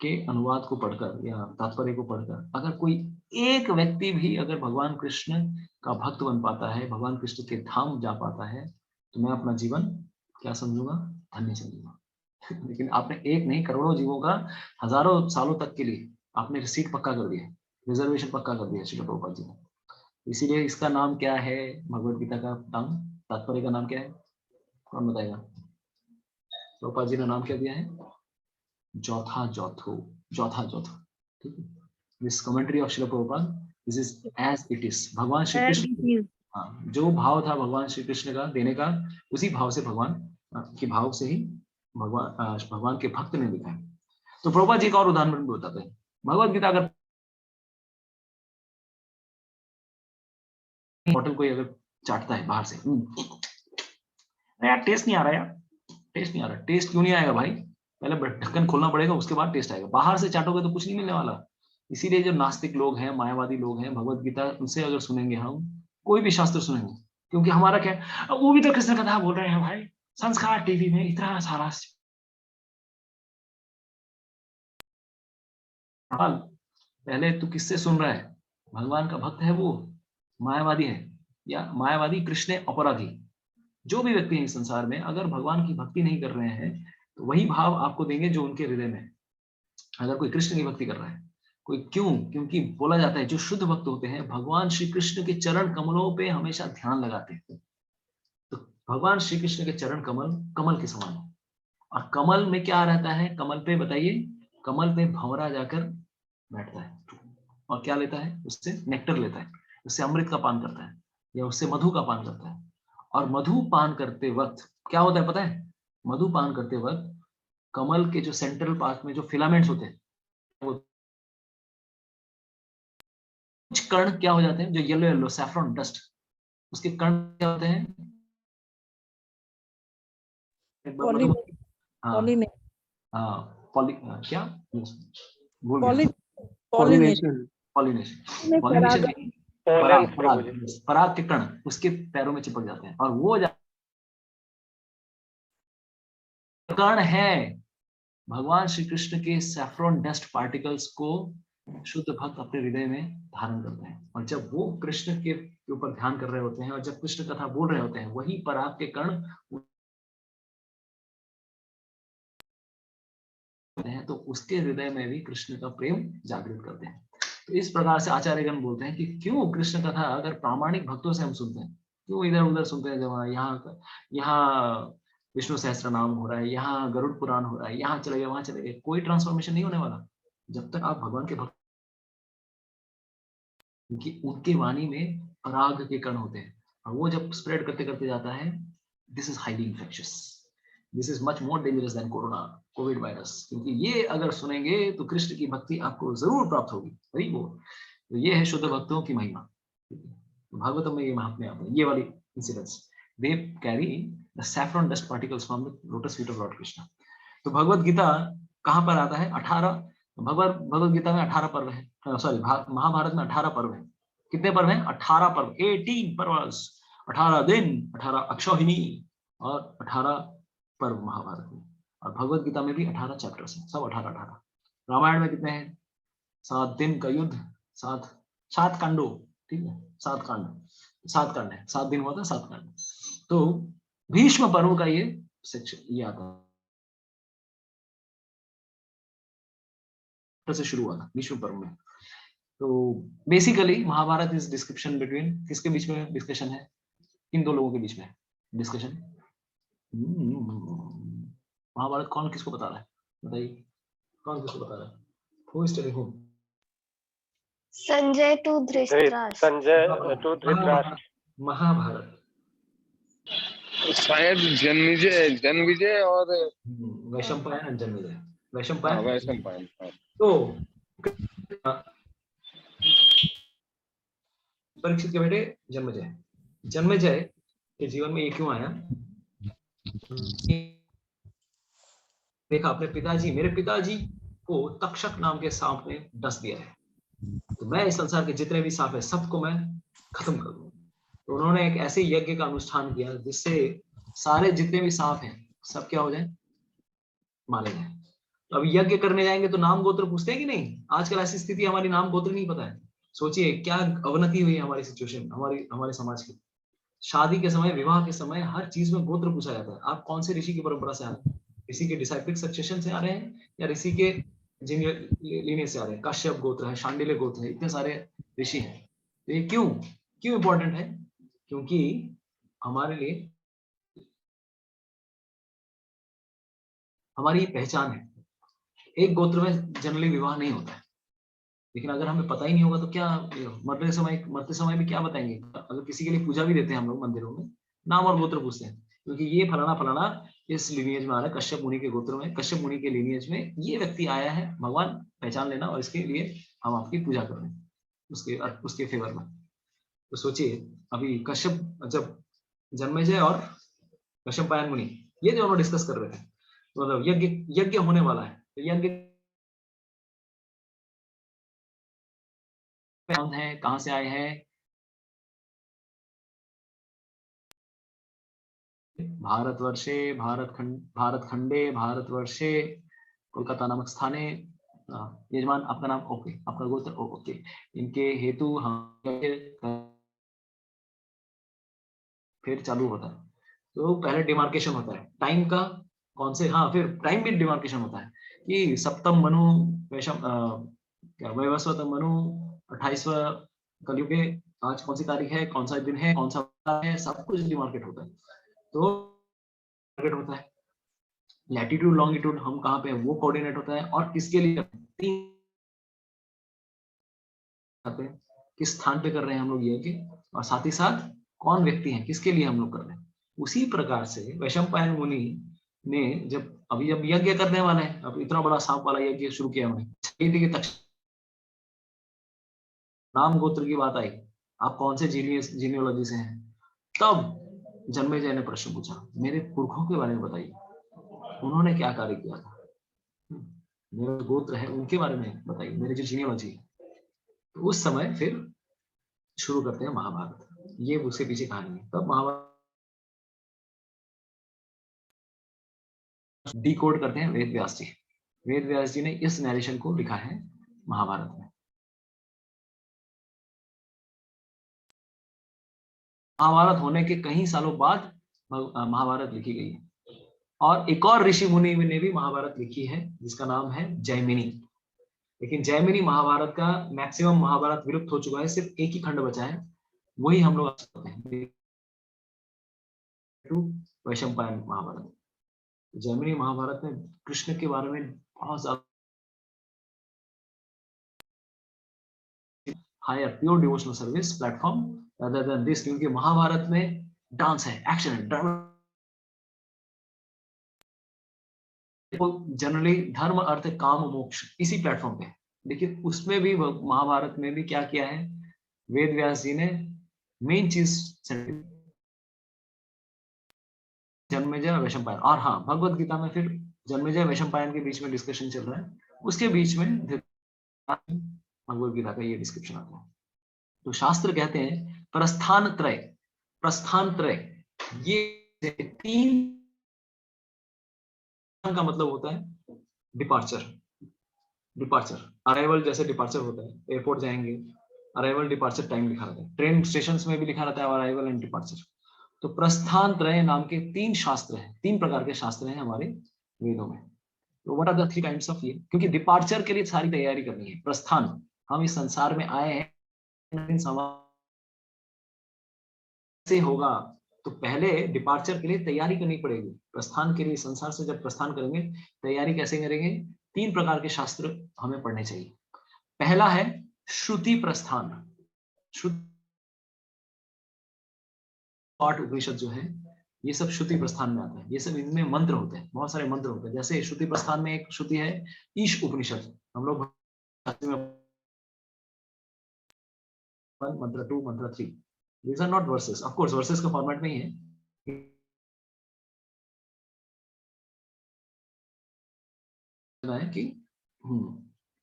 के अनुवाद को पढ़कर या तात्पर्य को पढ़कर अगर कोई एक व्यक्ति भी अगर भगवान कृष्ण का भक्त बन पाता है, भगवान कृष्ण के धाम जा पाता है, तो मैं अपना जीवन क्या समझूंगा, धन्य समझूंगा। लेकिन आपने एक नहीं, करोड़ों जीवों का हजारों सालों तक के लिए आपने सीट पक्का कर दिया, रिजर्वेशन पक्का कर दिया श्री प्रभुपाद जी ने। इसीलिए इसका नाम क्या है, भगवत गीता का नाम, तात्पर्य का नाम क्या है, कौन बताएगा? प्रभुपाद जी ने नाम क्या दिया है? चौथा चौथो। ठीक है, this commentary of Srila Prabhupada, this is as it is. भगवान श्री कृष्ण, हाँ, जो भाव था भगवान श्री कृष्ण का देने का, उसी भाव से भगवान के भाव से ही भगवान के भक्त ने लिखा है। तो प्रभुपाद जी का और उदाहरण भी बताते हैं। भगवत गीता अगर बॉटल कोई अगर चाटता है बाहर से, यार टेस्ट नहीं आ रहा, यार टेस्ट नहीं आ रहा, टेस्ट क्यों नहीं आएगा भाई? पहले ढक्कन खोलना पड़ेगा, उसके बाद टेस्ट आएगा। बाहर से चाटोगे तो कुछ नहीं मिलने वाला। इसीलिए जो नास्तिक लोग हैं, मायावादी लोग हैं, भगवत गीता उनसे अगर सुनेंगे हम, कोई भी शास्त्र सुनेंगे, क्योंकि हमारा क्या है, वो भी तो कृष्ण कथा बोल रहे हैं भाई, संस्कार टीवी में इतना सारा सवाल। पहले तू किससे सुन रहा है? भगवान का भक्त है वो, मायावादी है, या मायावादी कृष्ण अपराधी? जो भी व्यक्ति है इस संसार में, अगर भगवान की भक्ति नहीं कर रहे हैं, तो वही भाव आपको देंगे जो उनके हृदय में। अगर कोई कृष्ण की भक्ति कर रहा है, कोई क्यों? क्योंकि बोला जाता है जो शुद्ध भक्त होते हैं भगवान श्री कृष्ण के चरण कमलों पे हमेशा ध्यान लगाते हैं। तो भगवान श्री कृष्ण के चरण कमल के समान है। और कमल में क्या रहता है? कमल पे बताइए, कमल पे भंवरा जाकर बैठता है और क्या लेता है? उससे नेक्टर लेता है, उससे अमृत का पान करता है, या उससे मधु का पान करता है। और मधु पान करते वक्त क्या होता है पता है? मधु पान करते वक्त कमल के जो सेंट्रल पार्ट में जो फिलामेंट्स होते हैं, वो कुछ कण क्या हो जाते हैं, जो येलो येलो सैफ्रॉन डस्ट, उसके कण क्या होते हैं? क्या पॉलिनेशन पराग के कण उसके पैरों में चिपक जाते हैं, और वो कण है भगवान श्री कृष्ण के सैफ्रॉन डस्ट पार्टिकल्स को शुद्ध भक्त अपने हृदय में धारण करते हैं। और जब वो कृष्ण के ऊपर ध्यान कर रहे होते हैं और जब कृष्ण कथा बोल रहे होते हैं, वही पराग के कण हैं, तो उसके हृदय में भी कृष्ण का प्रेम जागृत करते हैं। तो इस प्रकार से आचार्यगण बोलते हैं कि क्यों कृष्ण कथा अगर प्रामाणिक भक्तों से हम सुनते हैं, क्यों इधर उधर सुनते हैं? जब यहाँ विष्णु सहस्त्र नाम हो रहा है, यहाँ गरुड़ पुराण हो रहा है, यहाँ चले गए वहां चले गए, कोई ट्रांसफॉर्मेशन नहीं होने वाला जब तक आप भगवान के भक्त, क्योंकि उनके वाणी में पराग के कण होते हैं, और वो जब स्प्रेड करते करते जाता है, this is highly infectious. This is much more dangerous than corona Covid virus, क्योंकि ये अगर सुनेंगे तो कृष्ण की भक्ति आपको जरूर प्राप्त होगी। हरि बोल। तो ये है शुद्ध भक्तों की महिमा। भागवतम में ये महात्म्य आता है, ये वाली incidents. They carry the saffron dust particles from the lotus feet of Lord Krishna. तो भगवत गीता कहाँ पर आता है? 18 भगवत गीता में 18 पर्व है, सॉरी महाभारत में 18 पर्व है। कितने पर्व हैं? 18 पर्व, 18 पर्वस, 18 दिन, 18 अक्षौहिणी और 18 पर्व महाभारत में। और भगवत गीता में भी 18 चैप्टर्स हैं, सब 18-18। रामायण में कितने हैं? 7 दिन का युद्ध, 7 कांडों, ठीक है, 7 कांड है, 7 दिन हुआ था, 7 कांड। तो भीष्म पर्व का ये सेक्शन ये आता से शुरू हुआ था भीष्म पर्व में। तो basically Mahabharata is description between, किसके बीच में डिस्कशन है? इन दो लोगों के बीच में डिस्कशन। महाभारत कौन किसको बता रहा है? बताइए, कौन किसको बता रहा है? Who is telling whom? Sanjay to Dhritarashtra. Sanjay to Dhritarashtra. Mahabharata शायद जन्मेजय और वैशंपायन और जन्मेजय। वैशंपायन। वैशंपायन। तो परीक्षित के बेटे जन्मेजय। जन्मेजय के जीवन में ये क्यों आया? देखा अपने पिताजी, मेरे पिताजी को तक्षक नाम के सांप ने डस दिया है, तो मैं इस संसार के जितने भी सांप है सबको मैं खत्म कर दूं। तो उन्होंने एक ऐसे यज्ञ का अनुष्ठान किया जिससे सारे जितने भी सांप हैं सब क्या हो जाए? मारे जाए। तो अब यज्ञ करने जाएंगे तो नाम गोत्र पूछते हैं कि नहीं? आजकल ऐसी स्थिति, हमारी नाम गोत्र नहीं पता है। सोचिए क्या अवनति हुई है हमारी सिचुएशन, हमारे समाज की। शादी के समय, विवाह के समय हर चीज में गोत्र पूछा जाता है। आप कौन से ऋषि की परंपरा से आ रहे हैं? ऋषि के डिसाइप्लिक सक्सेशन से आ रहे हैं या ऋषि के लीनियज से आ रहे हैं? कश्यप गोत्र है, शांडिल्य गोत्र है, इतने सारे ऋषि हैं। तो ये क्यों इंपॉर्टेंट है? क्योंकि हमारे लिए हमारी पहचान है। एक गोत्र में जनरली विवाह नहीं होता है, लेकिन अगर हमें पता ही नहीं होगा तो क्या मरते समय भी क्या बताएंगे? अगर किसी के लिए पूजा भी देते हैं हम लोग मंदिरों में, नाम और गोत्र पूछते हैं, क्योंकि ये फलाना फलाना इस लिनियज में आ रहा है, कश्यप मुनि के गोत्र में, कश्यप मुनि के लिनियज में ये व्यक्ति आया है, भगवान पहचान लेना और इसके लिए हम आपकी पूजा कर रहे हैं उसके फेवर में। तो सोचिए अभी कश्यप, जब जन्मेजय और वैशंपायन मुनि ये दोनों डिस्कस कर रहे थे, तो मतलब यज्ञ होने वाला है। तो यज्ञ है, कहां से आए हैं? भारतवर्षे, भारतखंडे, भारतवर्षे, कोलकाता नामक स्थाने। यजमान आपका नाम, ओके, आपका गोत्र ओके, इनके हेतु हम फिर चालू होता है। तो पहले डिमार्केशन होता है टाइम का, कौन से, हाँ फिर टाइम भी डिमार्केशन होता है कि सप्तम मनु वैवस्वत मनु 28वां कलयुग, आज कौन सी तारीख है, कौन सा दिन है, कौन सा है, सब कुछ डिमार्केट होता है। तो टारगेट होता है लैटिट्यूड लॉन्गिट्यूड, हम कहाँ पे हैं वो कोऑर्डिनेट होता है, और किसके लिए, किस स्थान पे कर रहे हैं हम लोग ये, और साथ ही साथ कौन व्यक्ति हैं, किसके लिए हम लोग कर रहे हैं। उसी प्रकार से वैशंपायन मुनि ने जब यज्ञ करने वाले हैं, अब इतना बड़ा सांप वाला यज्ञ शुरू किया उन्होंने, नाम गोत्र की बात आई, आप कौन से जीनियोलॉजी से हैं, तब जन्मेजय ने प्रश्न पूछा, मेरे पुरखों के बारे में बताइए, उन्होंने क्या कार्य किया था, मेरा गोत्र है उनके बारे में बताइए, मेरी जो जीनियोलॉजी है। तो उस समय फिर शुरू करते हैं महाभारत, ये उसके पीछे कहानी है। तब महाभारत डिकोड करते हैं वेद व्यास जी। वेद व्यास जी ने इस नरेशन को लिखा है महाभारत में। महाभारत होने के कई सालों बाद महाभारत लिखी गई है, और एक और ऋषि मुनि ने भी महाभारत लिखी है जिसका नाम है जैमिनी। लेकिन जैमिनी महाभारत का मैक्सिमम महाभारत विलुप्त हो चुका है, सिर्फ एक ही खंड बचा है, वही हम लोग पढ़ते हैं, वैशंपायन महाभारत। जैमिनी महाभारत में कृष्ण के बारे में बहुत ज्यादा higher pure devotional service platform rather than this, क्योंकि महाभारत में डांस है, एक्शन है, ड्रामा जनरली धर्म अर्थ काम मोक्ष इसी प्लेटफॉर्म पे, देखिए उसमें भी महाभारत में भी क्या किया है, वेद व्यास जी ने मेन चीज जन्मेजय और वैशंपायन। और हाँ, भगवत गीता में फिर जन्मेजय वैशंपायन के बीच में डिस्कशन चल रहा है, उसके बीच में भगवत गीता का ये डिस्क्रिप्शन आता है। तो शास्त्र कहते हैं प्रस्थान त्रय, प्रस्थान त्रय ये 3 का मतलब होता है डिपार्चर, डिपार्चर अराइवल जैसे डिपार्चर होता है, एयरपोर्ट जाएंगे अराइवल डिपार्चर टाइम लिखा रहता है, ट्रेन स्टेशन में भी लिखा रहता है अराइवल एंड डिपार्चर। तो प्रस्थान त्रय नाम के 3 शास्त्र हैं, 3 प्रकार के शास्त्र हैं हमारे वेदों में। तो what are the 3 kinds of ये, क्योंकि डिपार्चर के लिए सारी तैयारी करनी है। प्रस्थान, हम इस संसार में आए हैं, से होगा तो पहले डिपार्चर के लिए तैयारी करनी पड़ेगी। प्रस्थान के लिए संसार से जब प्रस्थान करेंगे, तैयारी कैसे करेंगे? 3 प्रकार के शास्त्र हमें पढ़ने चाहिए। पहला है श्रुति प्रस्थान। श्रुति पाठ उपनिषद जो है ये सब श्रुति प्रस्थान में आता है, ये सब इनमें मंत्र होते हैं, बहुत सारे मंत्र होते हैं। जैसे श्रुति प्रस्थान में एक श्रुति है ईश उपनिषद, हम लोग मंत्र 2 मंत्र 3, these are not verses, of course verses का फॉर्मेट में ही है कि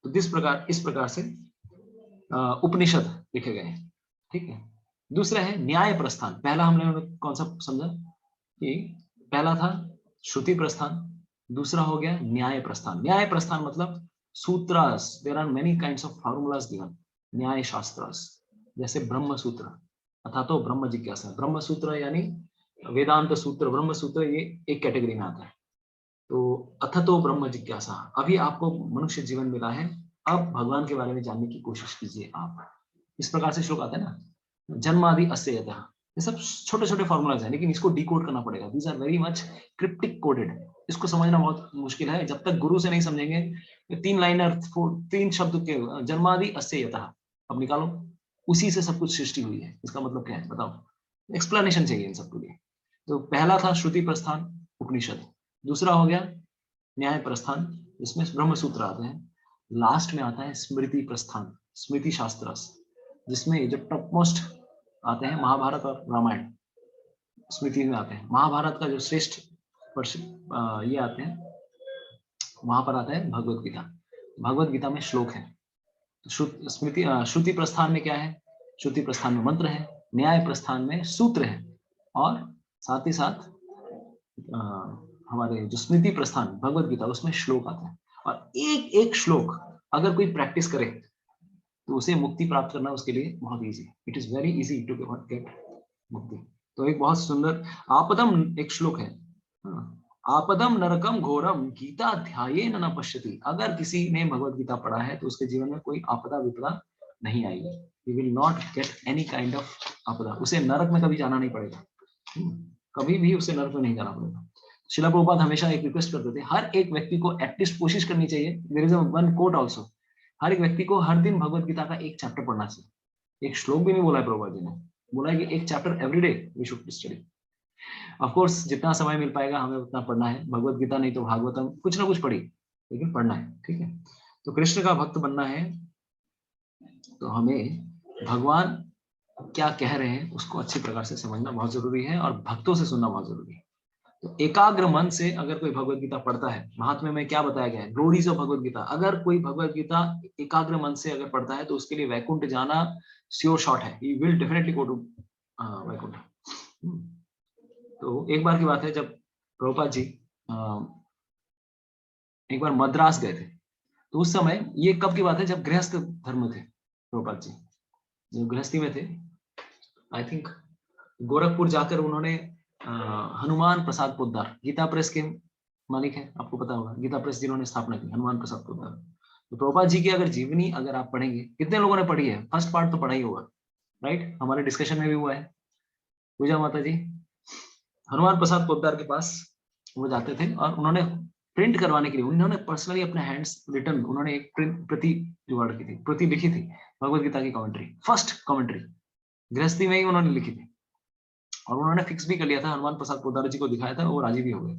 तो इस प्रकार से उपनिषद लिखे गए हैं, ठीक है। दूसरा है न्याय प्रस्थान। पहला हमने कौन सा समझा कि पहला था श्रुति प्रस्थान, दूसरा हो गया न्याय प्रस्थान। न्याय प्रस्थान मतलब सूत्रास, there are many kinds of formulas given. न्याय शास्त्रास जैसे ब्रह्म सूत्र अथा तो ब्रह्म जिज्ञासा, ब्रह्म सूत्र यानी वेदांत सूत्र, ब्रह्म सूत्र ये एक कैटेगरी में आता है। तो अथ तो ब्रह्म जिज्ञासा, अभी आपको मनुष्य जीवन मिला है, अब भगवान के बारे में जानने की कोशिश कीजिए आप। इस प्रकार से श्लोक आता है ना, जन्मादि अस्य यतः, ये सब छोटे छोटे फॉर्मूलाज हैं, लेकिन इसको डिकोड करना पड़ेगा। These are very much cryptic coded, इसको समझना बहुत मुश्किल है। जब तक गुरु से नहीं समझेंगे 3 लाइनर 3 शब्द के जन्मादि अस्य यतः अब निकालो, उसी से सब कुछ सृष्टि हुई है, इसका मतलब क्या है बताओ? एक्सप्लेनेशन चाहिए इन सबके लिए। तो पहला था श्रुति प्रस्थान उपनिषद, दूसरा हो गया न्याय प्रस्थान, इसमें ब्रह्म सूत्र आते हैं, लास्ट में आता है स्मृति प्रस्थान, स्मृति शास्त्र, जिसमें जो टॉप मोस्ट आते हैं महाभारत और रामायण, स्मृति में आते हैं। महाभारत का जो श्रेष्ठ ये आते हैं, वहां पर आता है भगवत गीता। भगवत गीता में श्लोक है। स्मृति श्रुति प्रस्थान में क्या है? श्रुति प्रस्थान में मंत्र है, न्याय प्रस्थान में सूत्र है, और साथ ही साथ हमारे जो स्मृति प्रस्थान भगवत गीता उसमें श्लोक आता है। और एक एक श्लोक अगर कोई प्रैक्टिस करे तो उसे मुक्ति प्राप्त करना उसके लिए बहुत easy, it is very easy to get mukti. तो एक बहुत सुंदर आपदम एक श्लोक है, आपदम नरकम घोरम गीता ध्यायेन न पश्यति। अगर किसी ने भगवत गीता पढ़ा है तो उसके जीवन में कोई आपदा विपदा नहीं आएगी, he will not get any kind of आपदा। उसे नरक में कभी जाना नहीं पड़ेगा, कभी भी उसे नरक में नहीं जाना पड़ेगा। श्रील प्रभुपाद हमेशा एक रिक्वेस्ट करते थे, हर एक व्यक्ति को एटलीस्ट कोशिश करनी चाहिए, there is one quote also, हर एक व्यक्ति को हर दिन भगवत गीता का एक चैप्टर पढ़ना चाहिए। एक श्लोक भी नहीं बोला है प्रभुपाद जी ने, बोला है कि एक chapter every day we should study. Of course जितना समय मिल पाएगा हमें उतना पढ़ना है, भगवत गीता नहीं तो भागवतम, कुछ ना कुछ पढ़ी, लेकिन पढ़ना है, ठीक है। तो कृष्ण का भक्त बनना है तो हमें भगवान क्या कह रहे हैं उसको अच्छी प्रकार से समझना बहुत जरूरी है, और भक्तों से सुनना बहुत जरूरी है। तो एकाग्र मन से अगर कोई भगवत गीता पढ़ता है, महात्म्य में क्या बताया गया है, ग्लोरीज ऑफ भगवत गीता, अगर कोई भगवत गीता एकाग्र मन से अगर पढ़ता है तो उसके लिए वैकुंठ जाना श्योर शॉट है, he will definitely go to Vaikuntha. तो एक बार की बात है, जब प्रभुपाद जी एक बार मद्रास गए थे, तो उस समय ये कब की बात है, जब गृहस्थ धर्म थे प्रभुपाद जी, जो गृहस्थी में थे, आई थिंक गोरखपुर जाकर उन्होंने हनुमान प्रसाद पोद्दार, गीता प्रेस के मालिक है, आपको पता होगा, गीता प्रेस जिन्होंने स्थापना की, हनुमान प्रसाद पोद्दार। तो प्रभुपाद जी की अगर जीवनी अगर आप पढ़ेंगे, कितने लोगों ने पढ़ी है? फर्स्ट पार्ट तो पढ़ा ही होगा, राइट, हमारे डिस्कशन में भी हुआ है। पूजा माता जी हनुमान प्रसाद पोद्दार के पास वो जाते थे, और उन्होंने प्रिंट करवाने के लिए उन्होंने पर्सनली अपने हैंड्स रिटर्न, उन्होंने एक प्रति जुगाड़ की थी, प्रति लिखी थी भगवत गीता की कमेंट्री, फर्स्ट कमेंट्री गृहस्थी में ही उन्होंने लिखी थी, और उन्होंने फिक्स भी कर लिया था, हनुमान प्रसाद पोद्दार जी को दिखाया था, वो राजी भी हो गए।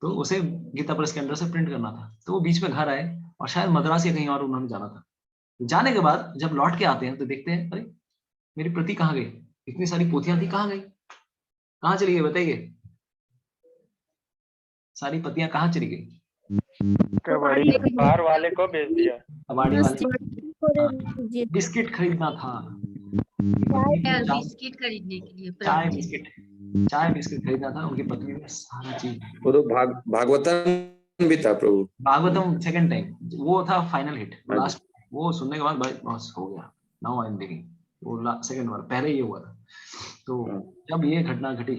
तो उसे गीता प्रेस के अंडर से प्रिंट करना था। तो वो बीच में घर आए और शायद मद्रास या कहीं और उन्होंने जाना था। जाने के बाद जब लौट के आते हैं तो देखते हैं अरे मेरी प्रति कहाँ गई, इतनी सारी पोथियां थी कहाँ गई, कहाँ चली गई बताइए, सारी पतियां कहाँ चली गई? कबड्डी बाहर वाले को भेज दिया। कबाड़ी वाले दीजिए। बिस्किट खरीदना था, बिस्किट खरीदने के लिए चाय बिस्किट खरीदना था। उनकी पत्नी ने सारा चीज, वो तो भागवतम भी था प्रभु। भागवतम सेकंड टाइम, वो था फाइनल हिट लास्ट। वो सुनने के बाद भाई बस हो गया, नाउ आई एम लिविंग, वो सेकंड बार, पहले ये हुआ था। तो जब ये घटना घटी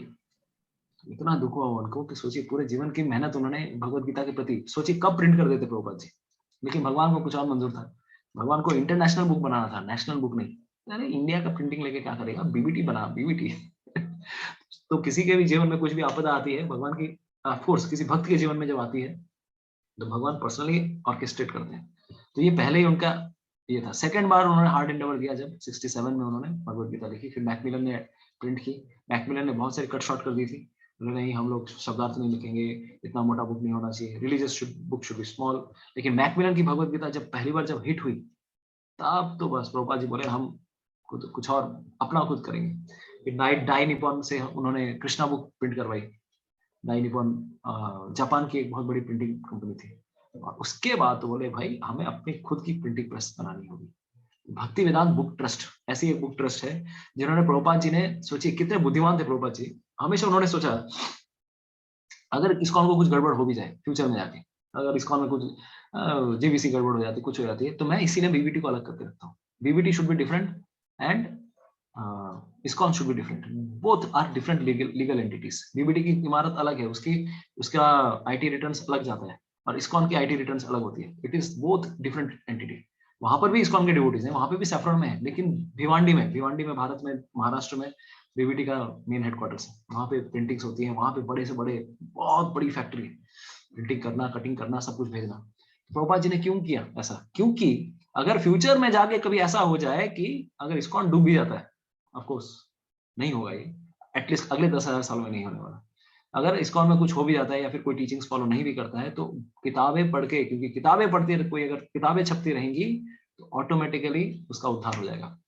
इतना दुख हुआ उनको कि सोचिए पूरे जीवन की मेहनत उन्होंने भगवत गीता के प्रति, सोचिए कब प्रिंट कर देते प्रभुपाद जी। लेकिन भगवान को कुछ और मंजूर था, भगवान को इंटरनेशनल बुक बनाना था, नेशनल बुक नहीं। अरे इंडिया का प्रिंटिंग लेके क्या करेगा, बीबीटी बना, बीबीटी। तो किसी के भी जीवन में कुछ भी आपदा आती है भगवान की, ऑफकोर्स किसी भक्त के जीवन में जब आती है तो भगवान पर्सनली ऑर्केस्ट्रेट करते हैं। तो ये पहले ही उनका ये था। सेकंड बार उन्होंने हार्ड एंडेवर किया जब 67 में उन्होंने भगवत गीता लिखी। फिर मैकमिलन ने प्रिंट की, मैकमिलन ने बहुत सारी कट शॉर्ट कर दी थी, नहीं हम लोग शब्दार्थ नहीं लिखेंगे, इतना मोटा बुक नहीं होना चाहिए, religious book should be small. लेकिन मैकमिलन की भगवत गीता जब पहली बार जब हिट हुई तब तो बस प्रभुपाद जी बोले हम कुछ और अपना खुद करेंगे। डाई निपॉन से उन्होंने कृष्णा बुक प्रिंट करवाई। डाई निपॉन जापान की एक बहुत बड़ी प्रिंटिंग कंपनी थी। और उसके बाद तो बोले भाई हमें अपनी खुद की प्रिंटिंग प्रेस बनानी होगी। भक्ति वेदांत बुक ट्रस्ट ऐसी एक बुक ट्रस्ट है जिन्होंने प्रभुपाद जी ने, सोचिए कितने बुद्धिमान थे प्रभुपाद जी, हमेशा उन्होंने सोचा अगर इस्कॉन को कुछ गड़बड़ हो भी जाए फ्यूचर में जाके, अगर इस्कॉन में कुछ जीबीसी गड़बड़ हो जाती, कुछ हो जाती है, तो मैं इसीलिए बीबीटी को अलग करके रखता हूँ। BBT should be different and ISKCON should be different, both are different legal entities. BBT की इमारत अलग है, उसका आईटी रिटर्न्स अलग जाता है और इस्कॉन की आईटी रिटर्न्स अलग होती है। It is both different entity. वहां पर भी इस्कॉन के डिवोटीज हैं, वहां पे भी सैफरन में है, लेकिन भिवांडी में भारत में महाराष्ट्र में बीबीटी का मेन हेडक्वार्टर्स है। वहां पे प्रिंटिंग्स होती हैं, वहां पे बड़े से बड़े बहुत बड़ी फैक्ट्री है, प्रिंटिंग करना, कटिंग करना, सब कुछ भेजना। प्रभुपाद जी ने क्यों किया ऐसा? क्योंकि अगर फ्यूचर में जाके कभी ऐसा हो जाए कि अगर इस्कॉन डूब भी जाता है, ऑफ कोर्स नहीं होगा ये, एटलीस्ट अगले 10,000 साल में नहीं होने वाला, अगर इस्कॉन में कुछ हो भी जाता है या फिर कोई टीचिंग्स फॉलो नहीं भी करता है, तो किताबें पढ़ के, क्योंकि किताबें पढ़ती कोई अगर किताबें छपती रहेंगी तो ऑटोमेटिकली उसका उद्धार हो जाएगा।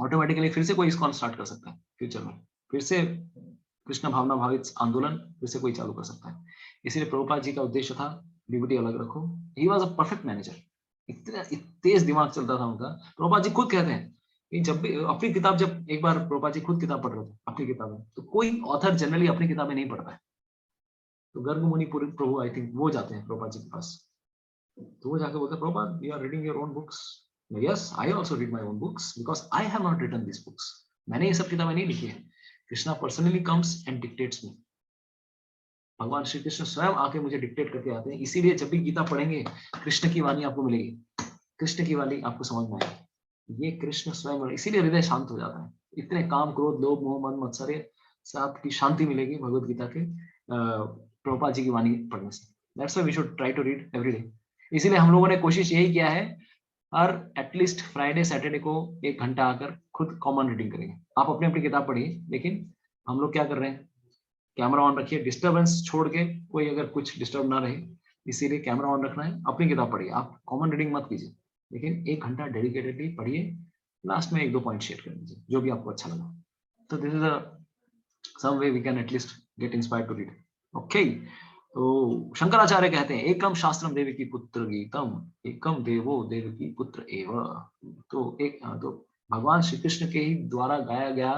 ऑटोमेटिकली फिर से कोई इस्कॉन स्टार्ट कर सकता है फ्यूचर में, फिर से कृष्ण भावना भावित आंदोलन फिर से कोई चालू कर सकता है। इसीलिए प्रभुपाद जी का उद्देश्य था बीबीटी अलग रखो। He was a perfect manager, इतना तेज दिमाग चलता था उनका। प्रभुपाद जी खुद कहते हैं कि जब भी अपनी किताब, जब एक बार प्रभुपाद जी खुद किताब पढ़ रहे थे अपनी किताबें, तो कोई ऑथर जनरली अपनी किताबें नहीं पढ़ता है, तो गर्ग मुनि प्रभु आई थिंक वो जाते हैं प्रभुपाद जी के पास, तो वो जाके बोलते हैं Prabhupada you are reading your own books. Yes I also read my own books because I have not written this books. मैंने ये सब किताबें नहीं लिखी है, Krishna personally comes and dictates me. भगवान श्री कृष्ण स्वयं आके मुझे डिक्टेट करके आते हैं। इसीलिए जब भी गीता पढ़ेंगे कृष्ण की वाणी आपको मिलेगी, कृष्ण की वाणी आपको समझ में आएगी, ये कृष्ण स्वयं, इसीलिए हृदय शांत हो जाता है। इतने काम, क्रोध, लोभ, मोह, मन, मत्सर्य से आपकी शांति मिलेगी भगवत गीता के प्रभुपाद जी की वाणी पढ़ने से। That's why we should try to read every day. इसीलिए हम लोगों ने कोशिश यही किया है, हर एटलीस्ट फ्राइडे सैटरडे को 1 घंटा आकर खुद कॉमन रीडिंग करेंगे। आप अपनी अपनी किताब पढ़िए, लेकिन हम लोग क्या कर रहे हैं, कैमरा ऑन रखिए, डिस्टर्बेंस छोड़ के, कोई अगर कुछ डिस्टर्ब ना रहे, इसीलिए कैमरा ऑन रखना है। अपनी किताब पढ़िए, आप कॉमन रीडिंग मत कीजिए, लेकिन 1 घंटा डेडिकेटेडली पढ़िए। लास्ट में 1-2 पॉइंट शेयर कर दीजिए जो भी आपको अच्छा लगा। तो this is some way we can at least get inspired to read. Okay, तो शंकराचार्य कहते हैं एकम शास्त्रम देवकी पुत्र गीतम, एकम देवो देवकी पुत्र एव। तो भगवान श्री कृष्ण के ही द्वारा गाया गया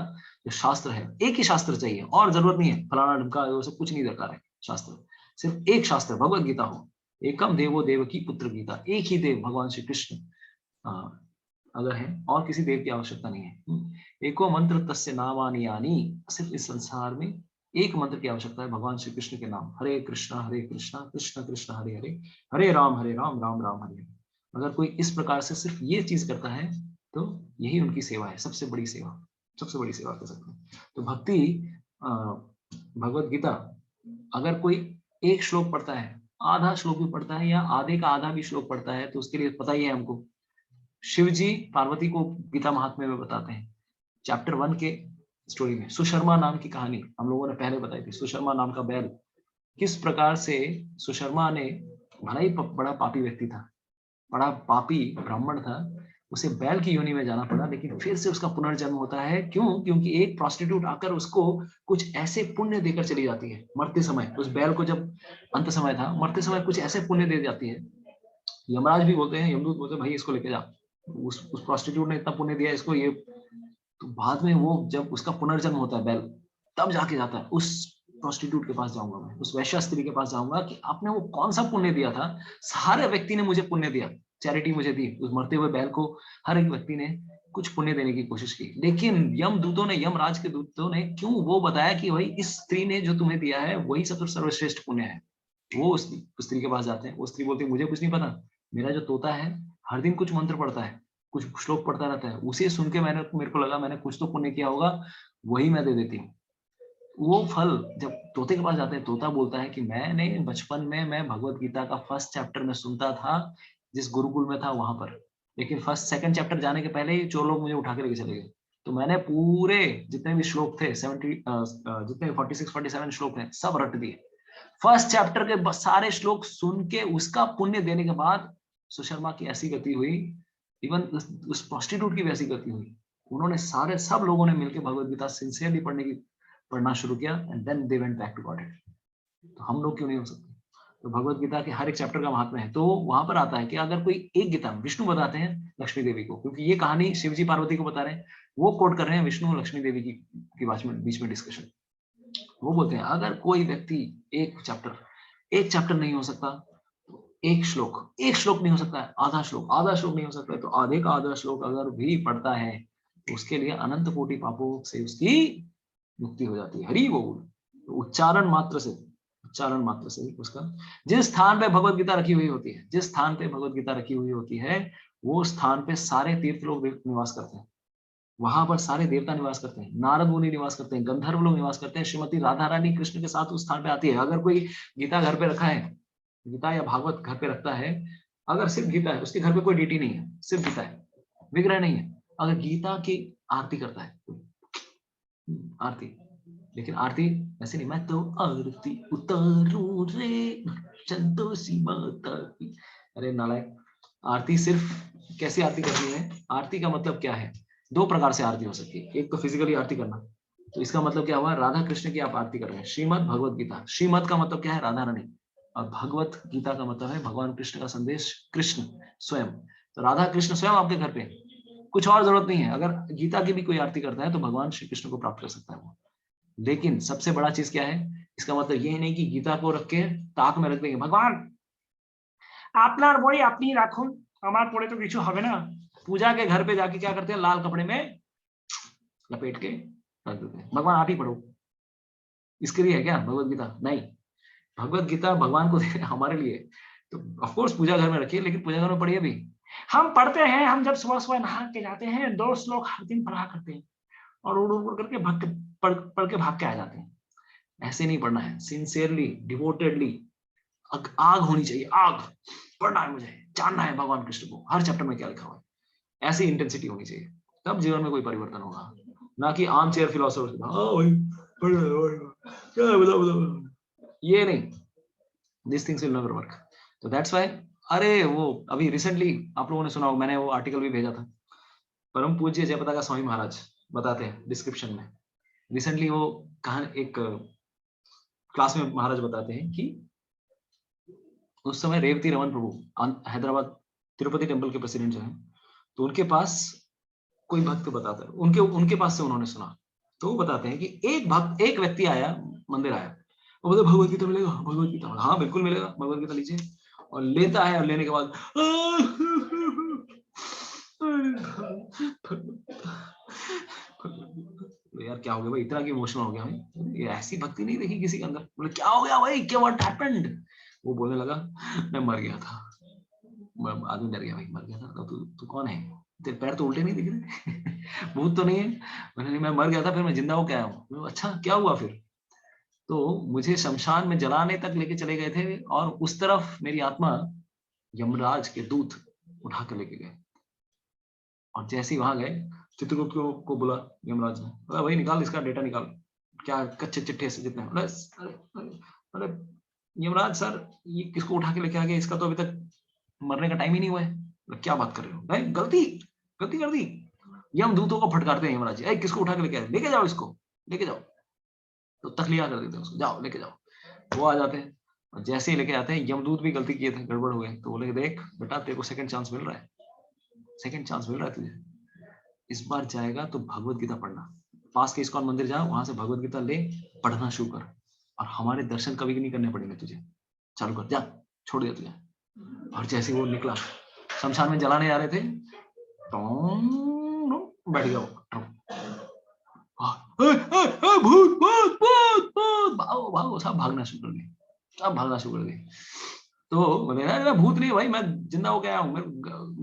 जो शास्त्र है, एक ही शास्त्र चाहिए, और जरूरत नहीं है फलाना ढमका, वो सब कुछ नहीं दरकार है। शास्त्र सिर्फ एक शास्त्र भगवत गीता हो, एकम देवो देवकी पुत्र गीता, एक ही देव भगवान श्री कृष्ण अगर है, और किसी देव की आवश्यकता नहीं है। एको मंत्र तस्य नामानि यानि, सिर्फ इस संसार में एक मंत्र की आवश्यकता है, भगवान श्री कृष्ण के नाम, हरे कृष्णा कृष्ण कृष्ण हरे हरे, हरे राम राम राम हरे हरे। अगर कोई इस प्रकार से सिर्फ ये चीज करता है तो यही उनकी सेवा है, सबसे बड़ी सेवा, सबसे बड़ी सेवा कर सकते हैं। तो भक्ति भगवत गीता अगर कोई एक श्लोक पढ़ता है, आधा श्लोक भी पढ़ता है, या आधे का आधा भी श्लोक पढ़ता है, तो उसके लिए पता ही है हमको, शिव जी पार्वती को गीता महात्म्य में बताते हैं। चैप्टर 1 के स्टोरी में सुशर्मा नाम की कहानी हम लोगों ने पहले बताई थी। सुशर्मा नाम का बैल किस प्रकार से सुशर्मा ने, भला ही बड़ा पापी व्यक्ति था, बड़ा पापी ब्राह्मण था, उसे बैल की योनि में जाना पड़ा, लेकिन फिर से उसका पुनर्जन्म होता है। क्यों? क्योंकि एक प्रोस्टिट्यूट आकर उसको कुछ ऐसे पुण्य देकर चली जाती है मरते समय। उस बैल को जब अंत समय था, मरते समय कुछ ऐसे पुण्य दे जाती है, यमराज भी बोलते हैं, यमदूत बोलते हैं भाई इसको लेके जा, उस प्रोस्टिट्यूट ने इतना पुण्य दिया इसको, ये तो बाद में वो जब उसका पुनर्जन्म होता है बैल, तब जाके जाता है उस प्रोस्टिट्यूट के पास जाऊंगा मैं, उस वैश्य स्त्री के पास जाऊंगा कि आपने वो कौन सा पुण्य दिया था, सारे व्यक्ति ने मुझे पुण्य दिया, चैरिटी मुझे दी। उस मरते हुए बैल को हर एक व्यक्ति ने कुछ पुण्य देने की कोशिश की, लेकिन यमदूतों ने, यमराज के दूतों ने क्यों वो बताया कि भाई इस स्त्री ने जो तुम्हें दिया है वही सबसे सर्वश्रेष्ठ पुण्य है। वो उस स्त्री के पास जाते हैं, वो स्त्री बोलती है मुझे कुछ नहीं पता, मेरा जो तोता है हर दिन कुछ मंत्र पढ़ता है, कुछ श्लोक पढ़ता रहता है, उसे सुन के मेरे को लगा मैंने कुछ तो पुण्य किया होगा, वही मैं दे देती हूँ। वो फल जब तोते के पास जाते हैं, तोता बोलता है कि मैंने बचपन में मैं भगवत गीता का फर्स्ट चैप्टर में सुनता था जिस गुरुकुल में था वहां पर, लेकिन फर्स्ट सेकंड चैप्टर जाने के पहले ही चोर लोग मुझे उठा के लेके चले गए, तो मैंने पूरे जितने भी श्लोक थे 70 जितने 46-47 श्लोक हैं सब रट दिए। फर्स्ट चैप्टर के सारे श्लोक सुन के उसका पुण्य देने के बाद सुशर्मा की ऐसी गति हुई, इवन उस प्रोस्टिट्यूट की भी ऐसी गति हुई। उन्होंने सब लोगों ने मिलकर भगवत गीता सिंसियरली पढ़ना शुरू किया and then they went back to God. तो हम लोग क्यों नहीं हो सकते? तो भगवत गीता के हर एक चैप्टर का महात्म्य है। तो वहां पर आता है कि अगर कोई एक गीता विष्णु बताते हैं लक्ष्मी देवी को, क्योंकि ये कहानी शिवजी पार्वती को बता रहे हैं, वो कोट कर रहे हैं विष्णु लक्ष्मी देवी की बीच में डिस्कशन। वो बोलते हैं अगर कोई व्यक्ति एक चैप्टर नहीं हो सकता, एक श्लोक नहीं हो सकता है, आधा श्लोक नहीं हो सकता है, तो आधे का आधा श्लोक अगर भी पढ़ता है तो उसके लिए अनंत कोटि पापों से उसकी मुक्ति हो जाती है। हरि बोल। तो उच्चारण मात्र से उसका जिस स्थान पे भगवत गीता रखी हुई होती है, वो स्थान पे सारे तीर्थ लोग निवास करते हैं, वहां पर सारे देवता निवास करते हैं, नारद मुनि निवास करते हैं, गंधर्व लोग निवास करते हैं, श्रीमती राधा रानी कृष्ण के साथ उस स्थान पे आती है। अगर कोई गीता घर पे रखा है, गीता या भागवत घर पे रखता है, अगर सिर्फ गीता है, उसके घर पे कोई डीटी नहीं है, सिर्फ गीता है, विग्रह नहीं है, अगर गीता की आरती करता है, आरती, लेकिन आरती ऐसे नहीं, मैं तो आरती उतारूं रे संतोषी माता की, अरे नालायक। आरती सिर्फ कैसी आरती करनी है? आरती का मतलब क्या है? दो प्रकार से आरती हो सकती है। एक तो फिजिकली आरती करना, तो इसका मतलब क्या हुआ? राधा कृष्ण की आप आरती कर रहे हैं, श्रीमद् भगवत गीता। श्रीमद् का मतलब क्या है? राधा रानी, और भगवत गीता का मतलब है भगवान कृष्ण का संदेश, कृष्ण स्वयं। तो राधा कृष्ण स्वयं आपके घर पे, कुछ और जरूरत नहीं है। अगर गीता की भी कोई आरती करता है तो भगवान श्री कृष्ण को प्राप्त कर सकता है वो। लेकिन सबसे बड़ा चीज क्या है? इसका मतलब ये नहीं कि गीता को रख के ताक में रख देंगे, भगवान আপনার বই আপনি রাখুন, আমার পড়ে তো কিছু হবে না। पूजा के घर पे जाके क्या करते हैं? लाल कपड़े में लपेट के रख देते हैं, भगवान आप ही पढ़ो। इसके लिए है क्या भगवत गीता? नहीं, भगवत गीता भगवान को हमारे लिए। तो ऑफ कोर्स पूजा घर में रखिए, लेकिन पूजा घर में पढ़िए भी। हम पढ़ते हैं, हम जब सुबह सुबह नहा के जाते हैं 2 श्लोक हर दिन पढ़ा करते हैं और उड़ करके पढ़ के भाग के आ जाते हैं। ऐसे नहीं पढ़ना है, सिंसियरली, डिवोटेडली, आग होनी चाहिए, आग पढ़ना है, मुझे जानना है भगवान कृष्ण को, हर चैप्टर में क्या लिखा हुआ है, ऐसी इंटेंसिटी होनी चाहिए, तब जीवन में कोई परिवर्तन होगा। ना कि आर्म चेयर फिलोसोफर, ये नहीं, this things will never work. तो दैट्स व्हाई, अरे वो अभी रिसेंटली आप लोगों ने सुना होगा, मैंने वो आर्टिकल भी भेजा था, परम पूज्य जयपताका स्वामी महाराज बताते हैं डिस्क्रिप्शन में, रिसेंटली वो कहानी एक क्लास में महाराज बताते हैं कि उस समय रेवती रमन प्रभु हैदराबाद तिरुपति टेम्पल के प्रेसिडेंट जो हैं, तो उनके पास कोई भक्त बताता है, उनके पास से उन्होंने सुना, तो वो बताते हैं कि एक व्यक्ति आया, मंदिर आया, वो बोलता भगवत गीता मिलेगा, भगवत गीता, हाँ बिल्कुल मिलेगा, भगवत गीता लीजिए, और लेता है, और लेने के बाद यार क्या हो गया भाई, इतना क्यों इमोशनल हो गया भाई, ये ऐसी भक्ति नहीं देखी किसी के अंदर। बोले क्या हो गया भाई, क्या व्हाट हैपेंड? वो बोलने लगा मैं मर गया था। आदमी डर गया, भाई मर गया था, तो तू कौन है, तेरे पैर तो उल्टे नहीं दिख रहे, भूत तो नहीं है? मैंने मैं मर गया था, फिर मैं जिंदा हो क्या हूँ। अच्छा क्या हुआ फिर? तो मुझे शमशान में जलाने तक लेके चले गए थे, और उस तरफ मेरी आत्मा यमराज के दूत उठा कर लेके गए, और जैसे ही वहां गए, चित्रगुप्त को बोला यमराज ने, बोला भाई निकाल इसका डेटा निकाल, क्या कच्चे चिट्ठे से जितने, अरे यमराज सर ये किसको उठा के लेके आ गया, इसका तो अभी तक मरने का टाइम ही नहीं हुआ है। क्या बात कर रहे हो, नहीं गलती गलती कर दी। यमदूतों को फटकारते हैं यमराज, किसको उठा के लेके आए, लेके जाओ इसको, लेके जाओ। तो तखलिया कर देते हैं उसको, जाओ लेके जाओ। वो आ जाते हैं और जैसे ही लेके आते हैं, यमदूत भी गलती किए थे, गड़बड़ हो गए, तो बोले देख बेटा तेरे को सेकंड चांस मिल रहा है, सेकंड चांस मिल रहा है तुझे, इस बार जाएगा तो भगवत गीता पढ़ना, पास के इस्कॉन मंदिर जाओ, वहां से भगवत गीता ले, पढ़ना शुरू कर, और हमारे दर्शन कभी नहीं करने पड़ेंगे तुझे, चालू कर, जा छोड़ दिया तुझे। और जैसे वो निकला, शमशान में जलाने जा रहे थे, बैठ गया वो, भूत भूत भूत भूत, भागो भागो, सब भागना शुरू कर दिए, सब भागना शुरू कर दिए। तो बोले अरे भूत नहीं भाई, मैं जिंदा हो गया हूँ, मैं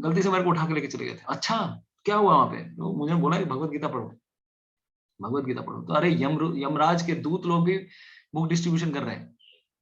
गलती से मेरे को उठा के लेके चले गए थे। अच्छा क्या हुआ वहां पे? तो मुझे बोला कि भगवत गीता पढ़ो, भगवत गीता पढ़ो। तो अरे यमराज के दूत लोग भी बुक डिस्ट्रीब्यूशन कर रहे हैं,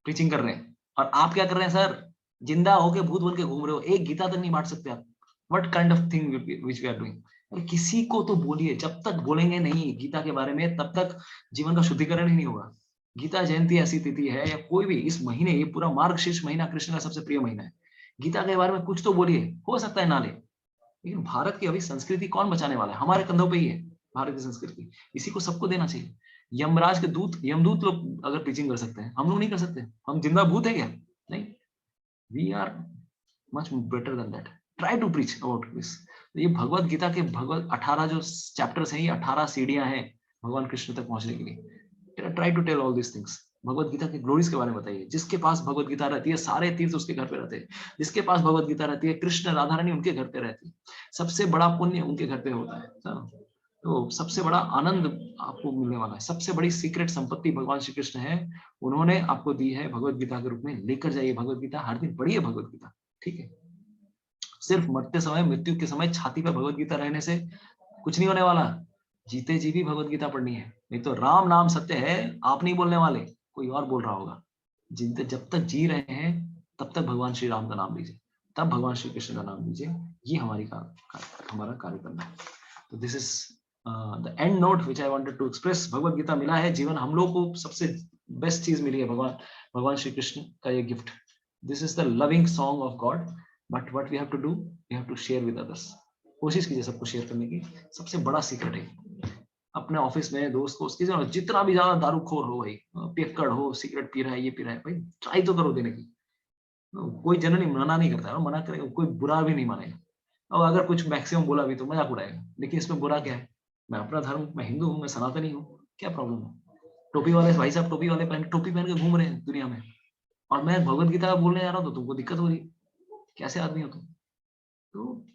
प्रीचिंग कर रहे हैं, और आप क्या कर रहे हैं सर, जिंदा होके भूत बन के घूम रहे हो, एक गीता तक नहीं बांट सकते आप। What kind of thing which we are doing? किसी को तो बोलिए, जब तक बोलेंगे नहीं गीता के बारे में तब तक जीवन का शुद्धिकरण ही नहीं होगा। गीता जयंती ऐसी तिथि है, या कोई भी इस महीने, ये पूरा मार्गशीर्ष महीना कृष्ण का सबसे प्रिय महीना है, गीता के बारे में कुछ तो बोलिए, हो सकता है ना ले, लेकिन भारत की अभी संस्कृति कौन बचाने वाला है? हमारे कंधों पे ही है भारतीय संस्कृति, इसी को सबको देना चाहिए। यमराज के दूत, यमदूत लोग अगर प्रीचिंग कर सकते हैं, हम लोग नहीं कर सकते? हम जिंदा भूत है क्या? नहीं, we are much better than that. Try to preach about this. ये भगवत गीता के 18 जो चैप्टर्स हैं, ये 18 सीढ़ियां हैं भगवान कृष्ण तक पहुंचने के लिए। Try to tell all this things. Bhagavat Gita के ग्लोरीज के बारे में बताइए। जिसके पास भगवत गीता रहती है, सारे तीर्थ उसके घर पे रहते हैं। जिसके पास भगवत गीता रहती है, कृष्ण राधा रानी उनके घर पे रहती है। सबसे बड़ा पुण्य उनके घर पे होता है। तो सबसे बड़ा आनंद आपको मिलने वाला है। सबसे बड़ी सीक्रेट संपत्ति भगवान श्री कृष्ण है, उन्होंने आपको दी है भगवत गीता के रूप में। लेकर जाइए भगवत गीता, हर दिन पढ़िए भगवत गीता, ठीक है? सिर्फ मरते समय, मृत्यु के समय छाती पर भगवत गीता रहने से कुछ नहीं होने वाला। जीते जी भी भगवत गीता पढ़नी है, नहीं तो राम नाम सत्य है, आप नहीं बोलने वाले, कोई और बोल रहा होगा। जिनते जब तक जी रहे हैं तब तक भगवान श्री राम का नाम लीजिए, तब भगवान श्री कृष्ण का नाम लीजिए। ये हमारा कार्य करना है। तो this is the end note which I wanted to express. Bhagavat Gita मिला है, जीवन हम लोग को सबसे बेस्ट चीज मिली है, भगवान श्री कृष्ण का ये gift. This is the loving song of God, but what we have to do, we have to share with others. कोशिश कीजिए सबको शेयर करने की। सबसे बड़ा सीक्रेट है, अपने ऑफिस में दोस्त को उसकी जितना भी ज्यादा दारूखोर हो भाई, पियक्कड़ हो, सिगरेट पी रहा है, ये पी रहा है, भाई ट्राई तो करो देने की। कोई जनरली मना नहीं करता है, मना करेगा कोई बुरा भी नहीं मानेगा, और अगर कुछ मैक्सिमम बोला भी तो मजाक उड़ाएगा। लेकिन इसमें बुरा क्या है? मैं अपना धर्म, मैं हिंदू हूँ, मैं सनातनी हूँ, क्या प्रॉब्लम है? टोपी वाले भाई साहब टोपी पहन के घूम रहे हैं दुनिया में, और मैं भगवत गीता बोलने जा रहा हूँ तो तुमको दिक्कत हो रही है। कैसे आदमी हो तुम? तो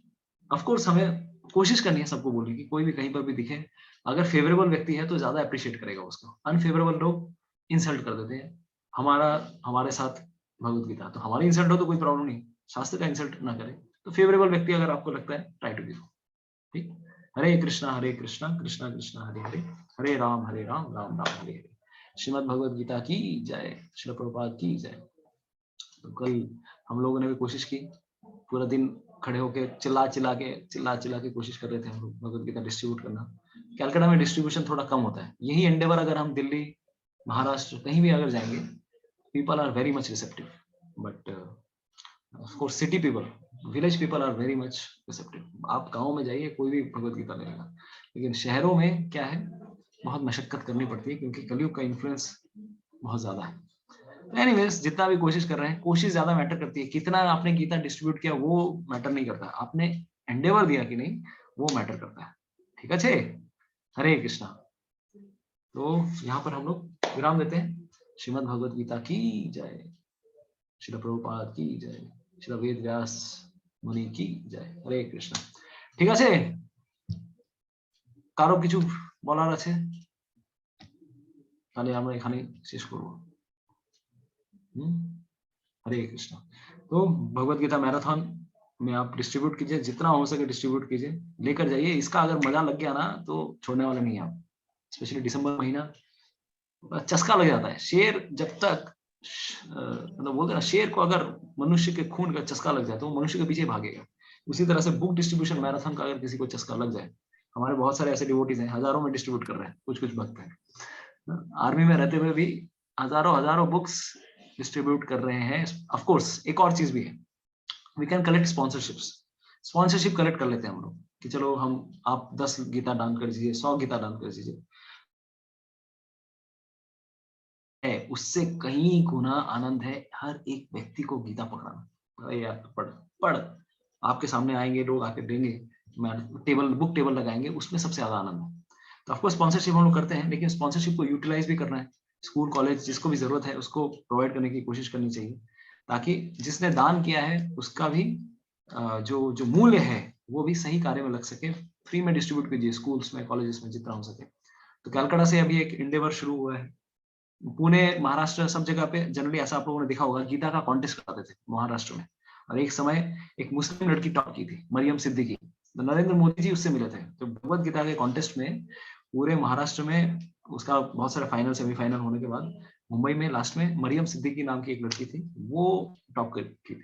ऑफकोर्स हमें कोशिश करनी है सबको बोलने की। कोई भी कहीं पर भी दिखे, अगर फेवरेबल व्यक्ति है तो ज्यादा अप्रिशिएट करेगा उसको, अनफेवरेबल लोग इंसल्ट कर देते हैं। हमारे साथ भगवत गीता, तो हमारी इंसल्ट हो तो कोई प्रॉब्लम नहीं, शास्त्र का इंसल्ट ना करे। तो फेवरेबल व्यक्ति अगर आपको लगता है, ट्राई टू बी, ठीक? हरे कृष्णा कृष्णा कृष्णा हरे हरे, हरे राम राम राम हरे हरे। श्रीमद् भगवत गीता की जय, श्रील प्रभुपाद की जय। तो कल हम लोगों ने भी कोशिश की, पूरा दिन खड़े होके चिल्ला चिल्ला के कोशिश कर रहे थे हम लोग भगवत गीता डिस्ट्रीब्यूट करना। कैलकाटा में डिस्ट्रीब्यूशन थोड़ा कम होता है। यही एंडेवर अगर हम दिल्ली, महाराष्ट्र कहीं भी अगर जाएंगे, people are very much receptive, but of course city people, village people are very much receptive. आप गाँव में जाइए, कोई भी भगवत गीता लेगा, लेकिन शहरों में क्या है, बहुत मशक्कत करनी पड़ती है, क्योंकि कलयुग का इन्फ्लुएंस बहुत ज्यादा है। एनीवेज, जितना भी कोशिश कर रहे हैं, कोशिश ज्यादा मैटर करती है। कितना आपने गीता डिस्ट्रीब्यूट किया वो मैटर नहीं करता, आपने एंडेवर दिया कि नहीं वो मैटर करता है, ठीक है? हरे कृष्णा। तो यहाँ पर हम लोग विराम देते हैं। श्रीमद् भगवत गीता की जय, श्रील प्रभुपाद की जय, श्रील वेद व्यास मुनि की जय। हरे कृष्णा। ঠিক আছে? কারো কিছু বলার আছে? তাহলে আমরা এখানে শেষ করব। हरे कृष्णा। तो भगवत गीता मैराथन में आप डिस्ट्रीब्यूट कीजिए, जितना हो सके डिस्ट्रीब्यूट कीजिए, लेकर जाइए। इसका अगर मजा लग गया ना तो छोड़ने वाले नहीं आप। स्पेशली दिसंबर महीना चस्का लग जाता है। शेर जब तक मतलब बोलते ना, शेर को अगर मनुष्य के खून का चस्का लग जाए तो वो मनुष्य के पीछे भागेगा। उसी तरह से बुक डिस्ट्रीब्यूशन मैराथन का अगर किसी को चस्का लग जाए, हमारे बहुत सारे ऐसे डिवोटीज हैं, हजारों में डिस्ट्रीब्यूट कर रहे हैं, कुछ भक्त हैं। आर्मी में रहते हुए भी हजारों बुक्स डिस्ट्रीब्यूट कर रहे हैं। ऑफ कोर्स एक और चीज भी है, we can collect sponsorship collect कर लेते हैं हम लोग कि चलो हम आप 10 गीता दान कर दीजिए, 100 गीता दान कर दीजिए, है उससे कहीं गुना आनंद है हर एक व्यक्ति को गीता पकड़ाना। अरे यार पढ़ आपके सामने आएंगे लोग, आके देंगे, बुक टेबल लगाएंगे, उसमें सबसे ज्यादा आनंद है। तो ऑफकोर्स स्पॉन्सरशिप हम लोग करते हैं, लेकिन स्पॉन्सरशिप को यूटिलाइज भी करना है। स्कूल कॉलेज जिसको भी जरूरत है उसको प्रोवाइड करने की कोशिश करनी चाहिए, ताकि जिसने दान किया है उसका भी जो मूल्य है वो भी सही कार्य में लग सके। फ्री में डिस्ट्रीब्यूट कीजिए स्कूल्स में, कॉलेजेस में, जितना हो सके। तो कलकत्ता से अभी एक इंडेवर शुरू हुआ है, पुणे, महाराष्ट्र, सब जगह पे जनरली ऐसा आप लोगों ने देखा होगा, गीता का कॉन्टेस्ट कराते थे महाराष्ट्र में। और एक समय एक मुस्लिम लड़की टॉप की थी, मरियम सिद्दीकी, तो नरेंद्र मोदी जी उससे मिले थे। तो भगवत गीता के कॉन्टेस्ट में पूरे महाराष्ट्र में उसका बहुत सारे फाइनल सेमीफाइनल होने के बाद मुंबई में लास्ट में मरियम सिद्दीकी नाम की एक लड़की थी, वो टॉप की थी।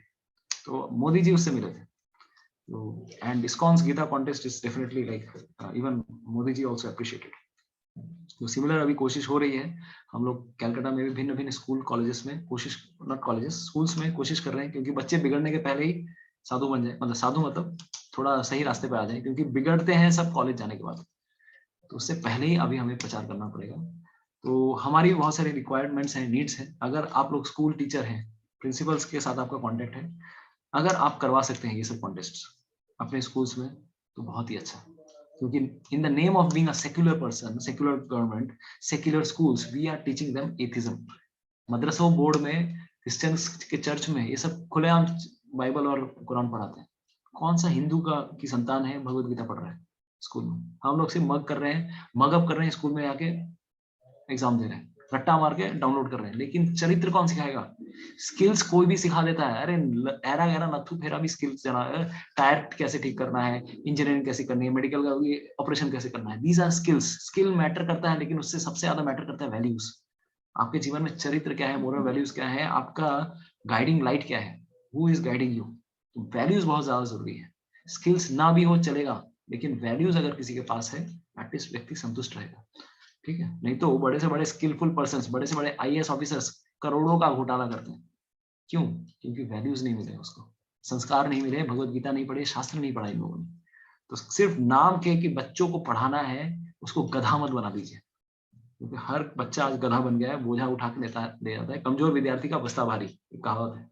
तो मोदी जी उससे मिले थे। तो and ISKCON's Gita contest is definitely like even Modi ji also appreciated. तो सिमिलर अभी कोशिश हो रही है, हम लोग कलकत्ता में भी भिन्न भिन्न स्कूल कॉलेजेस में कोशिश, नॉट कॉलेजेस, स्कूल्स में कोशिश कर रहे हैं, क्योंकि बच्चे बिगड़ने के पहले ही साधु बन जाए, मतलब साधु मतलब थोड़ा सही रास्ते पे आ जाए, क्योंकि बिगड़ते हैं सब कॉलेज जाने के बाद। तो उससे पहले ही अभी हमें प्रचार करना पड़ेगा। तो हमारी बहुत सारी रिक्वायरमेंट्स हैं, नीड्स हैं। अगर आप लोग स्कूल टीचर हैं, प्रिंसिपल्स के साथ आपका कॉन्टेक्ट है, अगर आप करवा सकते हैं ये सब कॉन्टेस्ट अपने स्कूल्स में तो बहुत ही अच्छा, क्योंकि in the name of being a secular person, secular government, secular schools, we are teaching them atheism. मदरसों बोर्ड में, क्रिश्चियंस के चर्च में ये सब खुलेआम बाइबल और कुरान पढ़ाते हैं। कौन सा हिंदू की संतान है भगवत गीता पढ़ रहा है स्कूल में? हम लोग सिर्फ मग कर रहे हैं, मगअप कर रहे हैं, स्कूल में आके एग्जाम दे रहे हैं, रट्टा मार के डाउनलोड कर रहे हैं, लेकिन चरित्र कौन सिखाएगा? स्किल्स कोई भी सिखा देता है। अरे एरा गहरा नथु फेरा भी स्किल्स देना है, टायर कैसे ठीक करना है, इंजीनियरिंग कैसे करनी है, मेडिकल का ऑपरेशन कैसे करना है, these are skills. Skill matter करता है, लेकिन उससे सबसे ज्यादा मैटर करता है वैल्यूज। आपके जीवन में चरित्र क्या है, मोरल वैल्यूज क्या है, आपका गाइडिंग लाइट क्या है, who is guiding you. Values बहुत ज्यादा जरूरी है। स्किल्स ना भी हो चलेगा, लेकिन वैल्यूज अगर किसी के पास है, एटलीस्ट व्यक्ति संतुष्ट रहेगा। ठीक है, नहीं तो बड़े से बड़े स्किलफुल पर्संस, बड़े से बड़े IAS ऑफिसर्स करोड़ों का घोटाला करते हैं। क्यों? क्योंकि वैल्यूज नहीं मिले, उसको संस्कार नहीं मिले, भगवत गीता नहीं पढ़े, शास्त्र नहीं पढ़ा इन लोगों ने। तो सिर्फ नाम के कि बच्चों को पढ़ाना है, उसको गधा मत बना दीजिए, क्योंकि हर बच्चा आज गधा बन गया है, बोझा उठा के ले जाता है। कमजोर विद्यार्थी का बस्ता भारी, एक कहावत है।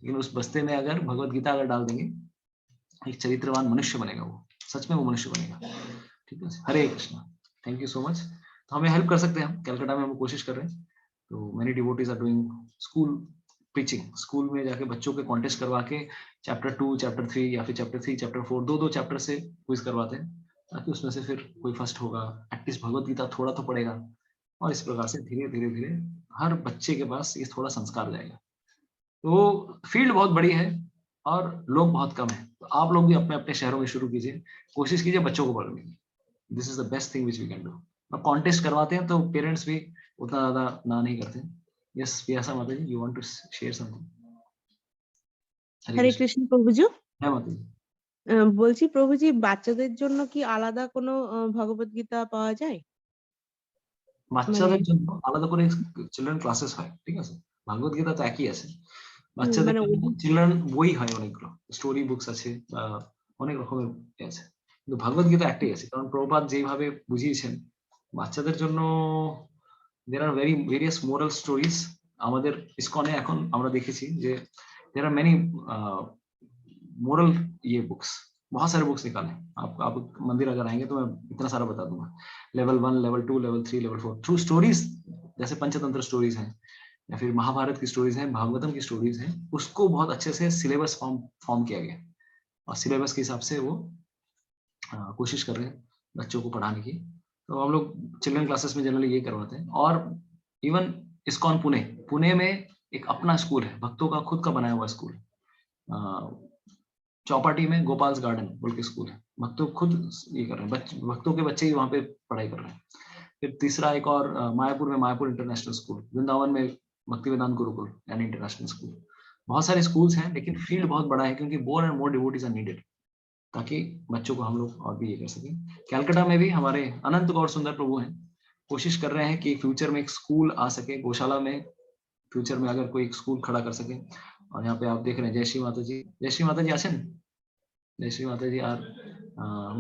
लेकिन उस बस्ते में अगर भगवत गीता अगर डाल देंगे, एक चरित्रवान मनुष्य बनेगा, वो सच में वो मनुष्य बनेगा। ठीक है, Hare Krishna, thank you so much. तो हमें हेल्प कर सकते हैं, हम कलकत्ता में हम कोशिश कर रहे हैं। तो many devotees are doing school preaching, school में जाके बच्चों के कॉन्टेस्ट करवा के चैप्टर 2, चैप्टर 3 या फिर चैप्टर 3, चैप्टर 4, दो चैप्टर से क्विज करवाते हैं, ताकि उसमें से फिर कोई फर्स्ट होगा, एटलीस्ट भगवत गीता थोड़ा तो पढ़ेगा। और इस प्रकार से धीरे धीरे धीरे हर बच्चे के पास ये थोड़ा संस्कार जाएगा। तो फील्ड बहुत बड़ी है और लोग बहुत कम है, तो आप लोग भी अपने अपने शहरों में शुरू कीजिए, कोशिश कीजिए बच्चों को पढ़ने की। This is the best thing which we can do. Contest करवाते हैं तो पेरेंट्स भी उतना ज्यादा ना नहीं करते। यस पियासा माता जी, you want to share something? Hare Krishna প্রভুজি। হ্যাঁ মাতা জি। বলছি প্রভুজি, বাচ্চাদের জন্য কি আলাদা কোনো ভগবত গীতা পাওয়া যায়? বাচ্চাদের জন্য আলাদা করে চিলড্রেন ক্লাসেস হয়, ঠিক আছে? ভাগবত গীতা তো একই আছে। বাচ্চাদের জন্য চিলড্রেন বই হয় অনেকগুলো, স্টোরি বুকস আছে, অনেক রকমের আছে, কিন্তু ভাগবত গীতা একটাই আছে। কারণ প্রভুপাদ যেভাবে বুঝিয়েছেন, বাচ্চাদের জন্য there are various moral stories। আমাদের ইসকনে এখন আমরা দেখেছি যে there are many moral ये बुक्स, बहुत सारे बुक्स निकाले। आप मंदिर अगर आएंगे तो मैं इतना सारा बता दूंगा। Level 1, level 2, level 3, level 4 through stories, जैसे पंचतंत्र स्टोरीज हैं या फिर महाभारत की स्टोरीज हैं, भागवतम की स्टोरीज हैं, उसको बहुत अच्छे से सिलेबस फॉर्म किया गया और सिलेबस के हिसाब से वो कोशिश कर रहे हैं बच्चों को पढ़ाने की। तो हम लोग चिल्ड्रन क्लासेस में जनरली ये करवाते हैं। और इवन इस्कॉन पुणे में एक अपना स्कूल है, भक्तों का खुद का बनाया हुआ स्कूल है। चौपाटी में गोपाल्स गार्डन बोल के स्कूल है, भक्तों खुद ये कर रहे हैं, भक्तों के बच्चे ही वहाँ पे पढ़ाई कर रहे हैं। फिर तीसरा एक और मायापुर में मायापुर इंटरनेशनल स्कूल, वृंदावन में भक्ति वेदांत गुरुकुल यानी इंटरनेशनल स्कूल। बहुत सारे स्कूल्स हैं, लेकिन फील्ड बहुत बड़ा है, क्योंकि more and more devotees are needed, ताकि बच्चों को हम लोग और भी ये कर सकें। कलकत्ता में भी हमारे अनंत गौर सुंदर प्रभु हैं, कोशिश कर रहे हैं कि फ्यूचर में एक स्कूल आ सके, गौशाला में फ्यूचर में अगर कोई एक स्कूल खड़ा कर सके। और यहाँ पे आप देख रहे हैं, जय श्री माता जी, जय श्री माता जी आसन, जय श्री माता जी आर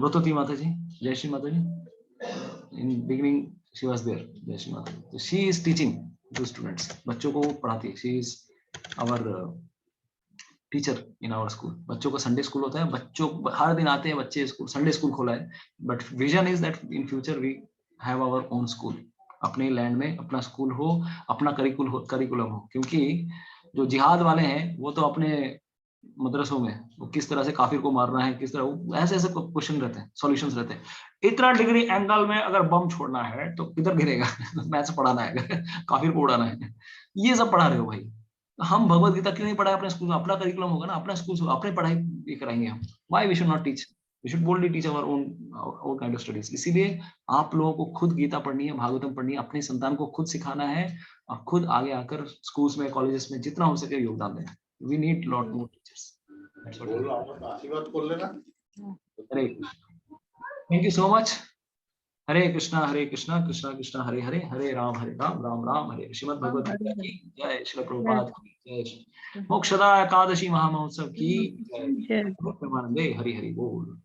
मृतोती माता जी, जय श्री माता जी। In beginning she was there, जय श्री माता जी। तो she is teaching to students, बच्चों को पढ़ाती है। She is our teacher in our school. बच्चों का संडे स्कूल होता है, बच्चों हर दिन आते हैं बच्चे, स्कूल संडे स्कूल खोला है, but vision is that in future we have our own school. अपने लैंड में अपना स्कूल हो, अपना करिकुलम हो, क्योंकि जो जिहाद वाले हैं वो तो अपने मदरसों में वो किस तरह से काफिर को मारना है, किस तरह ऐसे ऐसे क्वेश्चन रहते हैं, सॉल्यूशंस रहते हैं। इतना डिग्री एंगल में अगर बम छोड़ना है तो किधर गिरेगा मैथ्स पढ़ाना है काफिर को उड़ाना है, ये सब पढ़ा रहे हो भाई। हम भगवत गीता क्यों नहीं पढ़ाए अपने स्कूल में? अपना करिकुलम होगा ना, अपना स्कूल अपने पढ़ाई ये कराएंगे हम। Why we should not teach, we should boldly teach our own kind of studies. इसीलिए आप लोगों को खुद गीता पढ़नी है, भागवतम पढ़नी है, अपने संतान को खुद सिखाना है और खुद आगे आकर स्कूल्स में, कॉलेजेस में जितना हो सके योगदान देना। We need lot more teachers. आशीर्वाद कर लेना। Hare Krishna, thank you so much. Hare Krishna Krishna Krishna Hare Hare, Hare Ram Ram Ram Hare. Shrimad Bhagavad Gita की जय, श्रील प्रभुपाद की जय, मोक्षदा एकादशी महामहोत्सव की जय, हरि हरि बोल।